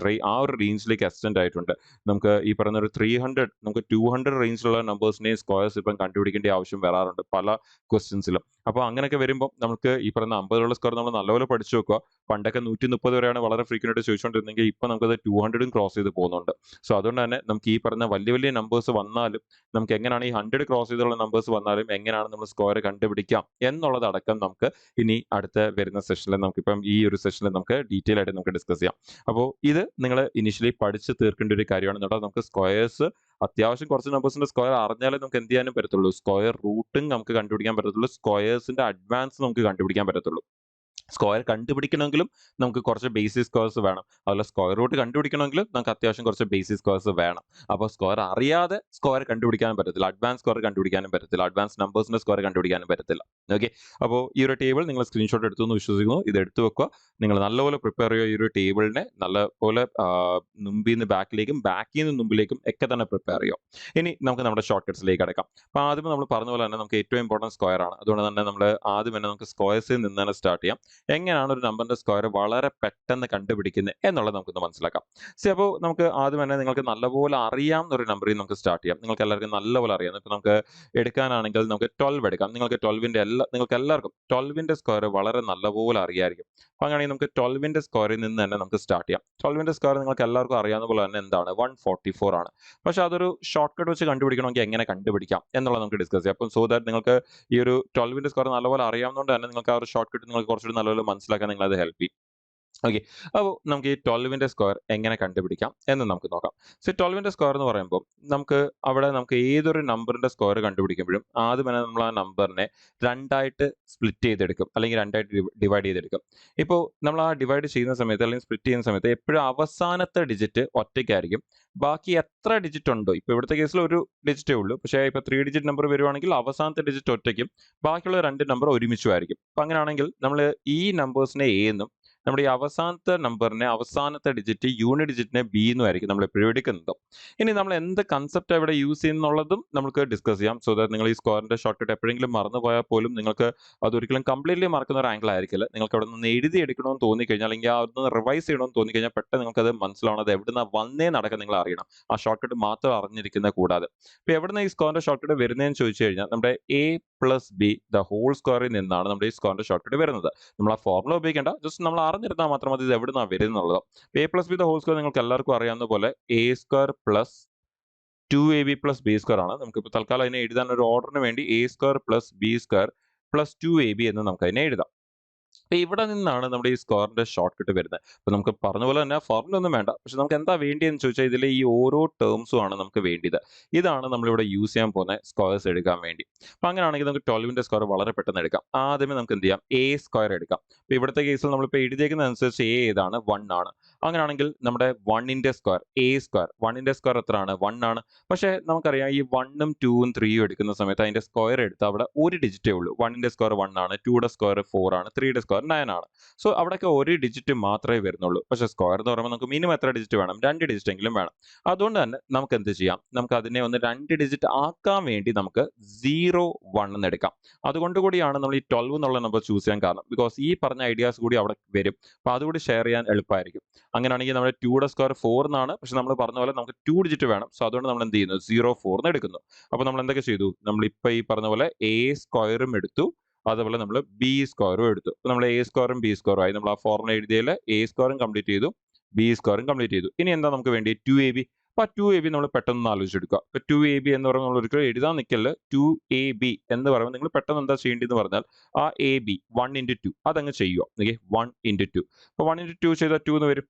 ആ ഒരു റേഞ്ചിലേക്ക് എക്സ്റ്റെൻഡ് ആയിട്ടുണ്ട്. നമുക്ക് ഈ പറയുന്ന ഒരു 300, നമുക്ക് 200 റേഞ്ചിലുള്ള നമ്പേഴ്സിനെയും സ്ക്വയർസ് ഇപ്പം കണ്ടുപിടിക്കേണ്ട ആവശ്യം വരാറുണ്ട് പല ക്വസ്റ്റ്യൻസിലും. അപ്പോൾ അങ്ങനെയൊക്കെ വരുമ്പോൾ നമുക്ക് ഈ പറയുന്ന 50 സ്ക്വയർ നമ്മൾ നല്ലപോലെ പഠിച്ചു വെക്കുക. പണ്ടൊക്കെ 130 വരെയാണ് വളരെ ഫ്രീക്വന്റ് ആയിട്ട് ചോദിച്ചുകൊണ്ടിരുന്നെങ്കിൽ ഇപ്പം നമുക്കത് 200 ക്രോസ് ചെയ്ത് പോകുന്നുണ്ട്. സോ അതുകൊണ്ട് തന്നെ നമുക്ക് ഈ പറഞ്ഞ വലിയ വലിയ നമ്പേഴ്സ് വന്നാലും നമുക്ക് എങ്ങനെയാണ് ഈ 100 ക്രോസ് ചെയ്തുള്ള നമ്പേഴ്സ് വന്നാലും എങ്ങനെയാണ് നമ്മൾ സ്ക്വയർ കണ്ടുപിടിക്കാം എന്നുള്ളതടക്കം നമുക്ക് ഇനി അടുത്ത വരുന്ന സെഷനിൽ നമുക്കിപ്പം ഈ ഒരു സെഷനിൽ നമുക്ക് ഡീറ്റെയിൽ ആയിട്ട് നമുക്ക് ഡിസ്കസ് ചെയ്യാം. അപ്പോൾ ഇത് നിങ്ങൾ ഇനിഷ്യലി പഠിച്ച് തീർക്കേണ്ട ഒരു കാര്യമാണ്. നമുക്ക് സ്ക്വയേഴ്സ് അത്യാവശ്യം കുറച്ച് നമ്പേഴ്സിന്റെ സ്ക്വയർ അറിഞ്ഞാലേ നമുക്ക് എന്ത് ചെയ്യാനും പറ്റത്തുള്ളൂ. സ്ക്വയർ റൂട്ടും നമുക്ക് കണ്ടുപിടിക്കാൻ പറ്റത്തുള്ളൂ. സ്ക്വയേഴ്സിന്റെ അഡ്വാൻസ് നമുക്ക് കണ്ടുപിടിക്കാൻ പറ്റത്തുള്ളൂ. സ്ക്വയർ കണ്ടുപിടിക്കണമെങ്കിലും നമുക്ക് കുറച്ച് ബേസിക് സ്ക്വയർസ് വേണം. അതുപോലെ സ്ക്വയർ റൂട്ട് കണ്ടുപിടിക്കണമെങ്കിലും നമുക്ക് അത്യാവശ്യം കുറച്ച് ബേസിക് സ്ക്വയർസ് വേണം. അപ്പോൾ സ്ക്വയർ അറിയാതെ സ്ക്വയർ കണ്ടുപിടിക്കാനും പറ്റത്തില്ല, അഡ്വാൻസ് സ്ക്വയർ കണ്ടുപിടിക്കാനും പറ്റത്തില്ല, അഡ്വാൻസ് നമ്പേഴ്സിന്റെ സ്ക്വയർ കണ്ടുപിടിക്കാനും പറ്റത്തില്ല. ഓക്കെ, അപ്പോൾ ഈ ഒരു ടേബിൾ നിങ്ങൾ സ്ക്രീൻഷോട്ട് എടുത്തു എന്ന് വിശ്വസിക്കുന്നു. ഇത് എടുത്തു വെക്കുക. നിങ്ങൾ നല്ലപോലെ പ്രിപ്പയർ ചെയ്യുക. ഈ ഒരു ടേബിളിനെ നല്ലപോലെ മുമ്പിൽ നിന്ന് ബാക്കിലേക്കും ബാക്കിൽ നിന്ന് മുമ്പിലേക്കും ഒക്കെ തന്നെ പ്രിപ്പയർ ചെയ്യുക. ഇനി നമുക്ക് നമ്മുടെ ഷോർട്ട് കട്ട്സിലേക്ക് അടക്കാം. അപ്പോൾ ആദ്യം നമ്മൾ പറഞ്ഞ പോലെ തന്നെ നമുക്ക് ഏറ്റവും ഇമ്പോർട്ടൻറ്റ് സ്ക്വയർ ആണ്. അതുകൊണ്ട് തന്നെ നമ്മൾ ആദ്യം തന്നെ നമുക്ക് സ്ക്വയർസിൽ നിന്ന് തന്നെ സ്റ്റാർട്ട് ചെയ്യാം. എങ്ങനെയാണ് ഒരു നമ്പറിന്റെ സ്ക്വയർ വളരെ പെട്ടെന്ന് കണ്ടുപിടിക്കുന്നത് എന്നുള്ളത് നമുക്കൊന്ന് മനസ്സിലാക്കാം. അപ്പോൾ നമുക്ക് ആദ്യം തന്നെ നിങ്ങൾക്ക് നല്ലപോലെ അറിയാവുന്ന ഒരു നമ്പറിൽ നമുക്ക് സ്റ്റാർട്ട് ചെയ്യാം. നിങ്ങൾക്ക് എല്ലാവർക്കും നല്ലപോലെ അറിയാം. ഇപ്പോൾ നമുക്ക് എടുക്കാനാണെങ്കിൽ നമുക്ക് 12 എടുക്കാം. നിങ്ങൾക്ക് എല്ലാവർക്കും 12ന്റെ സ്ക്വയർ വളരെ നല്ലപോലെ അറിയായിരിക്കും. അപ്പോൾ അങ്ങനെയാണെങ്കിൽ നമുക്ക് 12ന്റെ സ്ക്വയറിൽ നിന്ന് തന്നെ നമുക്ക് സ്റ്റാർട്ട് ചെയ്യാം. 12ന്റെ സ്ക്വയർ നിങ്ങൾക്ക് എല്ലാവർക്കും അറിയാവുന്ന പോലെ തന്നെ എന്താണ് 144 ആണ്. പക്ഷേ അതൊരു ഷോർട്ട് കട്ട് വെച്ച് കണ്ടുപിടിക്കണമെങ്കിൽ എങ്ങനെ കണ്ടുപിടിക്കാം എന്നുള്ളത് നമുക്ക് ഡിസ്കസ് ചെയ്യാം. അപ്പം സോ ദാറ്റ് നിങ്ങൾക്ക് ഈ ഒരു 12ന്റെ സ്ക്വയർ നല്ലപോലെ അറിയാവുന്നതുകൊണ്ട് തന്നെ നിങ്ങൾക്ക് ആ ഒരു ഷോർട്ട് കട്ട് നിങ്ങൾക്ക് കുറച്ചുകൂടി നല്ലപോലെ മനസ്സിലാക്കാൻ നിങ്ങളത് ഹെൽപ്പ് ചെയ്യും. ഓക്കെ, അപ്പോൾ നമുക്ക് ഈ 12ന്റെ സ്ക്വയർ എങ്ങനെ കണ്ടുപിടിക്കാം എന്ന് നമുക്ക് നോക്കാം. സോ 12ന്റെ സ്ക്വയർ എന്ന് പറയുമ്പോൾ നമുക്ക് ഏതൊരു നമ്പറിന്റെ സ്ക്വയർ കണ്ടുപിടിക്കുമ്പോഴും ആദ്യം തന്നെ നമ്മൾ ആ നമ്പറിനെ രണ്ടായിട്ട് സ്പ്ലിറ്റ് ചെയ്തെടുക്കും, അല്ലെങ്കിൽ രണ്ടായിട്ട് ഡിവൈഡ് ചെയ്തെടുക്കും. ഇപ്പോൾ നമ്മൾ ആ ഡിവൈഡ് ചെയ്യുന്ന സമയത്ത് അല്ലെങ്കിൽ സ്പ്ലിറ്റ് ചെയ്യുന്ന സമയത്ത് എപ്പോഴും അവസാനത്തെ ഡിജിറ്റ് ഒറ്റയ്ക്കായിരിക്കും. ബാക്കി എത്ര ഡിജിറ്റ് ഉണ്ടോ, ഇപ്പോൾ ഇവിടുത്തെ കേസിൽ ഒരു ഡിജിറ്റേ ഉള്ളൂ, പക്ഷേ ഇപ്പോൾ 3 ഡിജിറ്റ് നമ്പർ വരുവാണെങ്കിൽ അവസാനത്തെ ഡിജിറ്റ് ഒറ്റയ്ക്കും ബാക്കിയുള്ള 2 നമ്പർ ഒരുമിച്ചുമായിരിക്കും. അപ്പം അങ്ങനെയാണെങ്കിൽ നമ്മൾ ഈ നമ്പേഴ്സിനെ എ എന്നും നമ്മുടെ ഈ അവസാനത്തെ നമ്പറിനെ അവസാനത്തെ ഡിജിറ്റ് യൂണിറ്റ് ഡിജിറ്റിനെ ബി എന്നുമായിരിക്കും നമ്മൾ എപ്പോഴും എടുക്കുന്നത്. ഇനി നമ്മൾ എന്ത് കൺസെപ്റ്റ് ഇവിടെ യൂസ് ചെയ്യുന്നുള്ളതും നമുക്ക് ഡിസ്കസ് ചെയ്യാം. സോ ദാറ്റ് നിങ്ങൾ ഈ സ്ക്വയറിന്റെ ഷോർട്ട് കട്ട് എപ്പോഴെങ്കിലും മറന്നു പോയാൽ പോലും നിങ്ങൾക്ക് അതൊരിക്കലും കംപ്ലീറ്റ്ലി മറക്കുന്ന ഒരു ആംഗിൾ ആയിരിക്കില്ല. നിങ്ങൾക്ക് അവിടെ നിന്ന് എഴുതി എടുക്കണമെന്ന് തോന്നിക്കഴിഞ്ഞാൽ, അല്ലെങ്കിൽ ആ ഒന്ന് റിവൈസ് ചെയ്യണമെന്ന് തോന്നിക്കഴിഞ്ഞാൽ പെട്ടെന്ന് നിങ്ങൾക്ക് അത് മനസ്സിലാവണം. അത് എവിടുന്ന വന്നേ നടക്കാൻ നിങ്ങൾ അറിയണം. ആ ഷോർട്ട് കട്ട് മാത്രം അറിഞ്ഞിരിക്കുന്നത് കൂടാതെ ഇപ്പോൾ എവിടുന്ന ഈ സ്ക്വയറിന്റെ ഷോർട്ട് കട്ട് വരുന്നതെന്ന് ചോദിച്ചു കഴിഞ്ഞാൽ നമ്മുടെ A plus B the whole സ്ക്വയറിൽ നിന്നാണ് നമ്മുടെ ഈ സ്ക്വയറിന്റെ ഷോർട്ട് കട്ട് വരുന്നത്. നമ്മൾ ആ ഫോർമുല ഉപയോഗിക്കേണ്ട, ജസ്റ്റ് നമ്മൾ അറിഞ്ഞിരുന്നാൽ മാത്രം മതി ഇത് എവിടുന്നാണ് വരുന്നുള്ളത്. A plus B the whole square നിങ്ങൾക്ക് എല്ലാവർക്കും അറിയാവുന്ന പോലെ a square plus 2ab plus b square ആണ്. നമുക്കിപ്പോൾ തൽക്കാലം അതിനെ എഴുതാൻ ഒരു ഓർഡറിന് വേണ്ടി a square plus b square plus 2ab എന്ന് നമുക്ക് അതിനെ എഴുതാം. അപ്പോൾ ഇവിടെ നിന്നാണ് നമ്മുടെ ഈ സ്ക്വയറിന്റെ ഷോർട്ട് കട്ട് വരുന്നത്. അപ്പോൾ നമുക്ക് പറഞ്ഞ പോലെ തന്നെ ഫോർമുല ഒന്നും വേണ്ട, പക്ഷെ നമുക്ക് എന്താ വേണ്ടിയെന്ന് ചോദിച്ചാൽ ഇതിലെ ഈ ഓരോ ടേംസും ആണ് നമുക്ക് വേണ്ടിയത്. ഇതാണ് നമ്മളിവിടെ യൂസ് ചെയ്യാൻ പോകുന്ന സ്ക്വയർസ് എടുക്കാൻ വേണ്ടി. അപ്പോൾ അങ്ങനെയാണെങ്കിൽ നമുക്ക് 12ന്റെ സ്ക്വയർ വളരെ പെട്ടെന്ന് എടുക്കാം. ആദ്യമേ നമുക്ക് എന്ത് ചെയ്യാം, എ സ്ക്വയർ എടുക്കാം. അപ്പോൾ ഇവിടുത്തെ കേസിൽ നമ്മളിപ്പോൾ എഴുതിയേക്കുന്ന അനുസരിച്ച് എ ഏതാണ് 1 ആണ്. അങ്ങനെയാണെങ്കിൽ നമ്മുടെ 1ന്റെ സ്ക്വയർ എ സ്ക്വയർ 1ന്റെ സ്ക്വയർ എത്രയാണ് 1 ആണ്. പക്ഷേ നമുക്കറിയാം ഈ 1ഉം 2ഉം 3ഉം എടുക്കുന്ന സമയത്ത് അതിന്റെ സ്ക്വയർ എടുത്ത് അവിടെ ഒരു ഡിജിറ്റേ ഉള്ളൂ. 1ന്റെ സ്ക്വയർ 1 ആണ്, 2യുടെ സ്ക്വയർ 4 ആണ്, 3യുടെ സ്ക്വയർ 9 ആണ്. സോ അവിടെയൊക്കെ ഒരു ഡിജിറ്റ് മാത്രമേ വരുന്നുള്ളൂ. പക്ഷേ സ്ക്വയർ എന്ന് പറയുമ്പോൾ നമുക്ക് മിനിമം എത്ര ഡിജിറ്റ് വേണം? 2 ഡിജിറ്റ് എങ്കിലും വേണം. അതുകൊണ്ട് തന്നെ നമുക്ക് എന്ത് ചെയ്യാം? നമുക്ക് അതിനെ ഒന്ന് 2 ഡിജിറ്റ് ആക്കാൻ വേണ്ടി നമുക്ക് 0 1 എന്ന് എടുക്കാം. അതുകൊണ്ട് കൂടിയാണ് നമ്മൾ ഈ 12 എന്നുള്ള നമ്പർ ചൂസ് ചെയ്യാൻ കാരണം. ബിക്കോസ് ഈ പറഞ്ഞ ഐഡിയാസ് കൂടി അവിടെ വരും. അപ്പോൾ അതുകൂടി ഷെയർ ചെയ്യാൻ എളുപ്പമായിരിക്കും. അങ്ങനെയാണെങ്കിൽ നമ്മുടെ 2യുടെ സ്ക്വയർ 4 എന്നാണ്. പക്ഷെ നമ്മൾ പറഞ്ഞ പോലെ നമുക്ക് 2 ഡിജിറ്റ് വേണം. സോ അതുകൊണ്ട് നമ്മൾ എന്ത് ചെയ്യുന്നു? 0 4 എന്ന് എടുക്കുന്നു. അപ്പോൾ നമ്മൾ എന്തൊക്കെ ചെയ്തു? നമ്മളിപ്പോൾ ഈ പറഞ്ഞ പോലെ എ സ്ക്വയറും എടുത്തു, അതുപോലെ നമ്മൾ ബി സ്ക്വയറും എടുത്തു. അപ്പോൾ നമ്മൾ എ സ്ക്വയറും ബി സ്ക്വയറും ആയി. നമ്മൾ ആ ഫോർമുല എഴുതിയതിൽ എ സ്ക്വയറും കംപ്ലീറ്റ് ചെയ്തു, ബി സ്ക്വയറും കംപ്ലീറ്റ് ചെയ്തു. ഇനി എന്താ നമുക്ക് വേണ്ടി? 2ab. അപ്പോൾ 2ab നമ്മൾ പെട്ടെന്ന് ആലോചിച്ചെടുക്കുക. ഇപ്പോൾ 2ab എന്ന് പറയുമ്പോൾ നമ്മൾ ഒരിക്കലും എഴുതാൻ നിൽക്കല്ല. 2ab എന്ന് പറയുമ്പോൾ നിങ്ങൾ പെട്ടെന്ന് എന്താ ചെയ്യേണ്ടതെന്ന് പറഞ്ഞാൽ ആ എ ബി 1 ഇൻറ്റു 2 അതങ്ങ് ചെയ്യുക. Okay, 1 into 2. അപ്പോൾ 1 ഇൻറ്റു 2 ചെയ്താൽ 2 എന്ന് വരും.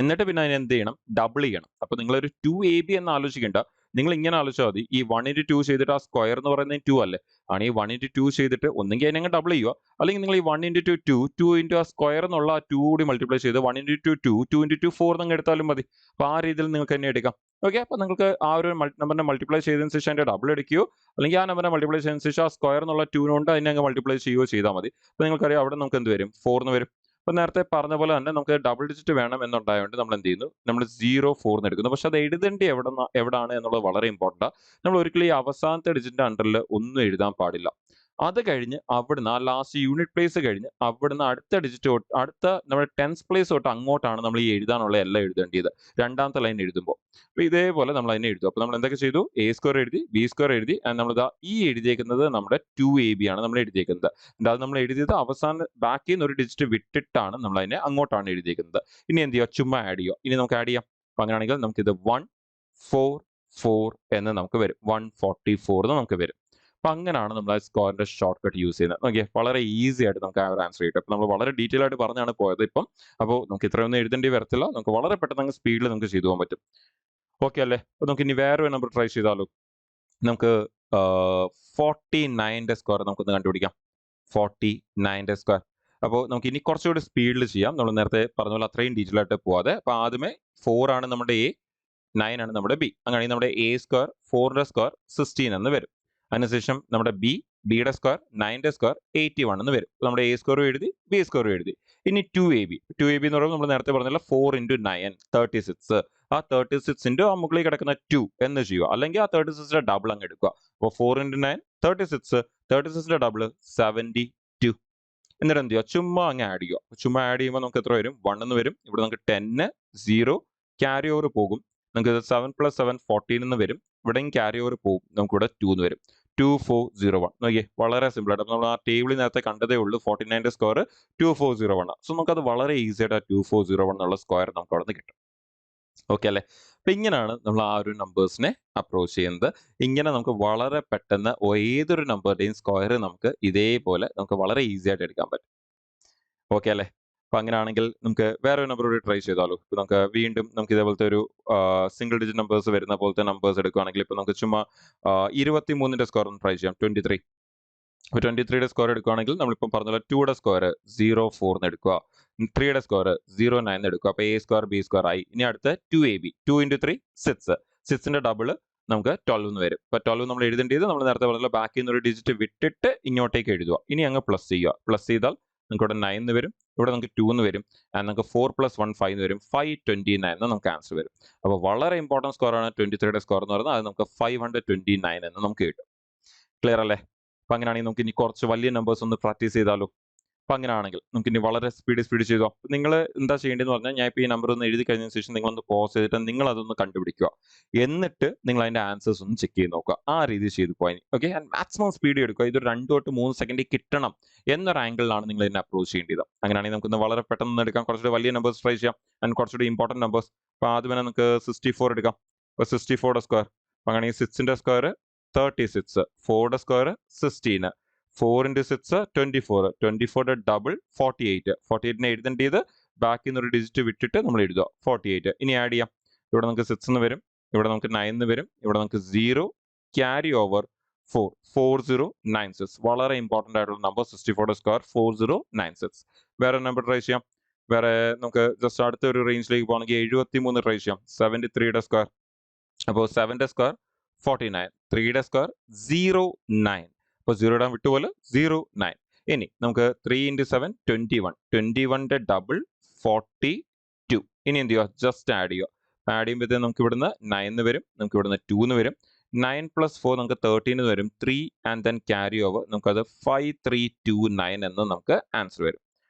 എന്നിട്ട് പിന്നെ അതിനെ എന്ത് ചെയ്യണം? ഡബിൾ ചെയ്യണം. അപ്പോൾ നിങ്ങളൊരു 2ab എന്ന് ആലോചിക്കേണ്ട. നിങ്ങൾ ഇങ്ങനെ ആലോചിച്ചാൽ മതി. ഈ 1 ഇൻറ്റു 2 ചെയ്തിട്ട് ആ സ്ക്വയർ എന്ന് പറയുന്നത് 2 അല്ലേ? ആണ് ഈ 1 ഇൻറ്റു 2 ചെയ്തിട്ട് ഒന്നെങ്കിൽ അതിനെ ഡബിൾ ചെയ്യുക, അല്ലെങ്കിൽ നിങ്ങൾ ഈ 1 ഇൻറ്റു 2 2 ഇൻറ്റു ആ സ്ക്വയർ എന്നുള്ള ആ 2 കൂടി മൾട്ടിപ്ലൈ ചെയ്ത് 1 ഇൻറ്റു 2 2 ഇൻറ്റു 2 4 എന്നങ്ങ് എടുത്താലും മതി. അപ്പോൾ ആ രീതിയിൽ നിങ്ങൾക്ക് തന്നെ എടുക്കാം. ഓക്കെ, അപ്പോൾ നിങ്ങൾക്ക് ആ ഒരു നമ്പറിനെ മൾട്ടിപ്ലൈ ചെയ്തതിന് ശേഷം അതിന്റെ ഡബിൾ എടുക്കുകയോ, അല്ലെങ്കിൽ ആ നമ്പറിനെ മൾട്ടിപ്ലൈ ചെയ്തതിന് ശേഷം ആ സ്ക്വയർ എന്നുള്ള 2 കൊണ്ട് അതിനെ അങ്ങ് മൾട്ടിപ്ലൈ ചെയ്യുകയോ ചെയ്താൽ മതി. അപ്പോൾ നിങ്ങൾക്കറിയാം അവിടെ നമുക്ക് എന്ത് വരും? 4 എന്ന് വരും. അപ്പോൾ നേരത്തെ പറഞ്ഞ പോലെ തന്നെ നമുക്ക് ഡബിൾ ഡിജിറ്റ് വേണം എന്നുണ്ടായതുകൊണ്ട് നമ്മൾ എന്ത് ചെയ്യുന്നു? നമ്മൾ 0 4 എന്ന് എടുക്കുന്നു. പക്ഷെ അത് എഴുതേണ്ടി എവിടാണ് എന്നുള്ളത് വളരെ ഇമ്പോർട്ടൻ്റ് ആണ്. നമ്മൾ ഒരിക്കലും ഈ അവസാനത്തെ ഡിജിറ്റിന്റെ അണ്ടറിൽ ഒന്നും എഴുതാൻ പാടില്ല. അത് കഴിഞ്ഞ് അവിടുന്ന് ആ ലാസ്റ്റ് യൂണിറ്റ് പ്ലേസ് കഴിഞ്ഞ് അവിടുന്ന് അടുത്ത ഡിജിറ്റ് തൊട്ട് അടുത്ത നമ്മുടെ 10th പ്ലേസ് തൊട്ട് അങ്ങോട്ടാണ് നമ്മൾ ഈ എഴുതാനുള്ള എല്ലാം എഴുതേണ്ടത്. രണ്ടാമത്തെ ലൈൻ എഴുതുമ്പോൾ. അപ്പോൾ ഇതേപോലെ നമ്മൾ അതിനെ എഴുതും. അപ്പോൾ നമ്മൾ എന്തൊക്കെ ചെയ്തു? എ സ്ക്വയർ എഴുതി, ബി സ്ക്വയർ എഴുതി, നമ്മളിതാ ഈ എഴുതിയേക്കുന്നത് നമ്മുടെ 2ab ആണ് നമ്മൾ എഴുതിയേക്കുന്നത്. അത് നമ്മൾ എഴുതിയത് അവസാനം ബാക്കിൽ നിന്ന് ഒരു ഡിജിറ്റ് വിട്ടിട്ടാണ് നമ്മൾ അതിനെ അങ്ങോട്ടാണ് എഴുതിയേക്കുന്നത്. ഇനി എന്ത് ചെയ്യുക? ചുമ്മാ ആഡ് ചെയ്യുക. ഇനി നമുക്ക് ആഡ് ചെയ്യാം. അപ്പോൾ അങ്ങനെയാണെങ്കിൽ നമുക്കിത് 144 എന്ന് നമുക്ക് വരും. 144 എന്ന് നമുക്ക് വരും. അപ്പോൾ അങ്ങനെയാണ് നമ്മൾ ആ സ്ക്വയറിന്റെ ഷോർട്ട് കട്ട് യൂസ് ചെയ്യുന്നത്. നോക്കിയേ, വളരെ ഈസി ആയിട്ട് നമുക്ക് ആ ഒരു ആൻസർ കിട്ടും. അപ്പോൾ നമ്മൾ വളരെ ഡീറ്റെയിൽ ആയിട്ട് പറഞ്ഞാണ് പോയത് ഇപ്പം. അപ്പോൾ നമുക്ക് ഇത്രയൊന്നും എഴുതേണ്ടി വരത്തില്ല. നമുക്ക് വളരെ പെട്ടെന്ന് അങ്ങ് സ്പീഡിൽ നമുക്ക് ചെയ്തു പോകാൻ പറ്റും. ഓക്കെ അല്ലേ? അപ്പോൾ നമുക്ക് ഇനി വേറൊരു നമ്പർ ട്രൈ ചെയ്താലോ? നമുക്ക് 49ന്റെ സ്ക്വയർ നമുക്കൊന്ന് കണ്ടുപിടിക്കാം. 49ന്റെ സ്ക്വയർ. അപ്പോൾ നമുക്ക് ഇനി കുറച്ചുകൂടി സ്പീഡിൽ ചെയ്യാം. നമ്മൾ നേരത്തെ പറഞ്ഞ പോലെ അത്രയും ഡീറ്റെയിൽ ആയിട്ട് പോവാതെ. അപ്പോൾ ആദ്യമേ 4 ആണ് നമ്മുടെ എ, 9 ആണ് നമ്മുടെ ബി. അങ്ങനെയാണെങ്കിൽ നമ്മുടെ എ സ്ക്വയർ 4ന്റെ സ്ക്വയർ 16 എന്ന് വരും. അതിനുശേഷം നമ്മുടെ ബിയുടെ സ്ക്വയർ 9ന്റെ സ്ക്വയർ 81 എന്ന് വരും. നമ്മുടെ എ സ്ക്വയറും എഴുതി, ബി സ്ക്വയറും എഴുതി. ഇനി 2ab എന്ന് പറയുമ്പോൾ നമ്മൾ നേരത്തെ പറഞ്ഞ 4 ഇൻറ്റു 9 36. ആ 36 ഇൻറ്റു ആ മുകളിൽ കിടക്കുന്ന 2 എന്ന് ചെയ്യുക, അല്ലെങ്കിൽ ആ 36ന്റെ ഡബിൾ അങ്ങ് എടുക്കുക. അപ്പോൾ 4 ഇൻറ്റു 9 36, 36ന്റെ ഡബിൾ 72. എന്നിട്ട് എന്ത് ചെയ്യുക? ചുമ്മാ അങ്ങ് ആഡ് ചെയ്യുക. ചുമ്മാ ആഡ് ചെയ്യുമ്പോൾ നമുക്ക് എത്ര വരും? 1 എന്ന് വരും. ഇവിടെ നമുക്ക് 10 0 ക്യാരി ഓവർ പോകും. നമുക്ക് 7 + 7 14 എന്ന് വരും. ഇവിടെയും ക്യാരി ഓവർ പോകും. നമുക്ക് ഇവിടെ 2 എന്ന് വരും. 2401. നോക്കിയേ, വളരെ സിമ്പിൾ ആയിട്ട്. അപ്പോൾ നമ്മൾ ആ ടേബിളിൽ നേരത്തെ കണ്ടതേ ഉള്ളൂ. 49ന്റെ സ്ക്വയർ 2401 ആണ്. സോ നമുക്കത് വളരെ ഈസി ആയിട്ട് ആ 2401 എന്നുള്ള സ്ക്വയർ നമുക്ക് അവിടെ നിന്ന് കിട്ടും. ഓക്കെ അല്ലേ? അപ്പൊ ഇങ്ങനെയാണ് നമ്മൾ ആ ഒരു നമ്പേഴ്സിനെ അപ്രോച്ച് ചെയ്യുന്നത്. ഇങ്ങനെ നമുക്ക് വളരെ പെട്ടെന്ന് ഏതൊരു നമ്പറിന്റെയും സ്ക്വയർ നമുക്ക് ഇതേപോലെ നമുക്ക് വളരെ ഈസി ആയിട്ട് എടുക്കാൻ പറ്റും. ഓക്കെ അല്ലേ? അപ്പൊ അങ്ങനെയാണെങ്കിൽ നമുക്ക് വേറെ ഒരു നമ്പർ കൂടി ട്രൈ ചെയ്താലോ? ഇപ്പൊ നമുക്ക് വീണ്ടും നമുക്ക് ഇതേപോലത്തെ ഒരു സിംഗിൾ ഡിജിറ്റ് നമ്പേഴ്സ് വരുന്ന പോലത്തെ നമ്പേഴ്സ് എടുക്കുകയാണെങ്കിൽ ഇപ്പൊ നമുക്ക് ചുമ്മാ 23ന്റെ സ്ക്വയർ ഒന്ന് ട്രൈ ചെയ്യാം. 23. അപ്പോൾ 23യുടെ സ്ക്വയർ എടുക്കുകയാണെങ്കിൽ നമ്മളിപ്പം പറഞ്ഞ പോലെ 2യുടെ സ്ക്വയർ 04 എന്ന് എടുക്കുക, 3യുടെ സ്ക്വയർ 09 എന്ന് എടുക്കുക. അപ്പോൾ എ സ്ക്വയർ ബി സ്ക്വയർ ആയി. ഇനി അടുത്ത 2ab 2 ഇൻറ്റു 3 6. 6ന്റെ ഡബിൾ നമുക്ക് 12 എന്ന് വരും. അപ്പോൾ 12 നമ്മൾ എഴുതേണ്ടത് നമ്മൾ നേരത്തെ പറഞ്ഞ ബാക്കിൽ നിന്ന് ഒരു ഡിജിറ്റ് വിട്ടിട്ട് ഇങ്ങോട്ടേക്ക് എഴുതുക. ഇനി അങ്ങ് പ്ലസ് ചെയ്യുക. പ്ലസ് ചെയ്താൽ നമുക്ക് ഇവിടെ 9 എന്ന് വരും. ഇവിടെ നമുക്ക് 2 എന്ന് വരും. നമുക്ക് 4 + 1 5 എന്ന് വരും. 529 എന്ന് നമുക്ക് ആൻസർ വരും. അപ്പോൾ വളരെ ഇമ്പോർട്ടൻറ്റ് സ്കോർ ആണ് 23യുടെ സ്കോർ എന്ന് പറയുന്നത്. അത് നമുക്ക് 529 എന്ന് നമുക്ക് കിട്ടും. ക്ലിയർ അല്ലേ? അപ്പം അങ്ങനെയാണെങ്കിൽ നമുക്ക് ഇനി കുറച്ച് വലിയ നമ്പേഴ്സ് ഒന്ന് പ്രാക്ടീസ് ചെയ്താലോ? അപ്പം അങ്ങനെയാണെങ്കിൽ നമുക്ക് ഇനി വളരെ സ്പീഡ് ചെയ്തോ. നിങ്ങൾ എന്താ ചെയ്യേണ്ടതെന്ന് പറഞ്ഞാൽ ഞാൻ ഇപ്പോൾ ഈ നമ്പർ ഒന്ന് എഴുതി കഴിഞ്ഞതിന് ശേഷം നിങ്ങളൊന്ന് പോസ് ചെയ്തിട്ട് നിങ്ങൾ അതൊന്ന് കണ്ടുപിടിക്കുക. എന്നിട്ട് നിങ്ങൾ അതിന്റെ ആൻസേഴ്സ് ഒന്ന് ചെക്ക് ചെയ്ത് നോക്കുക. ആ രീതി ചെയ്ത് പോയി. ഓക്കെ, ആൻഡ് മാക്സിമം സ്പീഡ് എടുക്കുക. ഇതൊരു 2 തൊട്ട് 3 സെക്കൻഡിൽ കിട്ടണം എന്നൊരു ആംഗിളിലാണ് നിങ്ങൾ ഇതിനെ അപ്രോച്ച് ചെയ്യേണ്ടത്. അങ്ങനെയാണെങ്കിൽ നമുക്കൊന്ന് വളരെ പെട്ടെന്ന് എടുക്കാം. കുറച്ചുകൂടി വലിയ നമ്പേഴ്സ് ട്രൈ ചെയ്യാം, ആൻഡ് കുറച്ചുകൂടി ഇമ്പോർട്ടൻറ്റ് നമ്പേഴ്സ്. അപ്പോൾ ആദ്യമേ നമുക്ക് 64 എടുക്കാം. അപ്പോൾ 64യുടെ സ്ക്വയർ. അപ്പോൾ അങ്ങനെയാണെങ്കിൽ 6ന്റെ സ്ക്വയർ 36, 4യുടെ സ്ക്വയർ 16, 4 ഇൻറ്റു 6 24, 24യുടെ ഡബിൾ 48. 48നെ എഴുതേണ്ടത് ബാക്കിൽ നിന്ന് ഒരു ഡിജിറ്റ് വിട്ടിട്ട് നമ്മൾ എഴുതുക 48. ഇനി ആഡ് ചെയ്യാം. ഇവിടെ നമുക്ക് 6 എന്ന് വരും, ഇവിടെ നമുക്ക് 9 എന്ന് വരും, ഇവിടെ നമുക്ക് 0 ക്യാരി ഓവർ 4 4096. വളരെ ഇമ്പോർട്ടൻ്റ് ആയിട്ടുള്ള നമ്പർ 64യുടെ സ്ക്വയർ 4096. വേറെ നമ്പർ ട്രൈ ചെയ്യാം. വേറെ നമുക്ക് ജസ്റ്റ് അടുത്ത ഒരു റേഞ്ചിലേക്ക് പോകുകയാണെങ്കിൽ 73 ട്രൈ ചെയ്യാം. 73യുടെ സ്ക്വയർ. അപ്പോൾ 7ന്റെ സ്ക്വയർ 49, 3യുടെ സ്ക്വയർ 09. അപ്പോൾ 0 ഇടാൻ വിട്ടുപോലെ 09. ഇനി നമുക്ക് 3 × 7 21. 21ന്റെ ഡബിൾ 42. ഇനി എന്ത് ചെയ്യുക? ജസ്റ്റ് ആഡ് ചെയ്യുക. ആഡ് ചെയ്യുമ്പോഴത്തേക്ക് നമുക്ക് ഇവിടുന്ന് 9 വരും, നമുക്ക് ഇവിടുന്ന് 2 വരും. 9 + 4 നമുക്ക് 13 വരും. 3 ആൻഡ് ദെൻ ക്യാരി ഓവർ നമുക്കത് 5329 എന്ന് നമുക്ക് ആൻസർ വരും.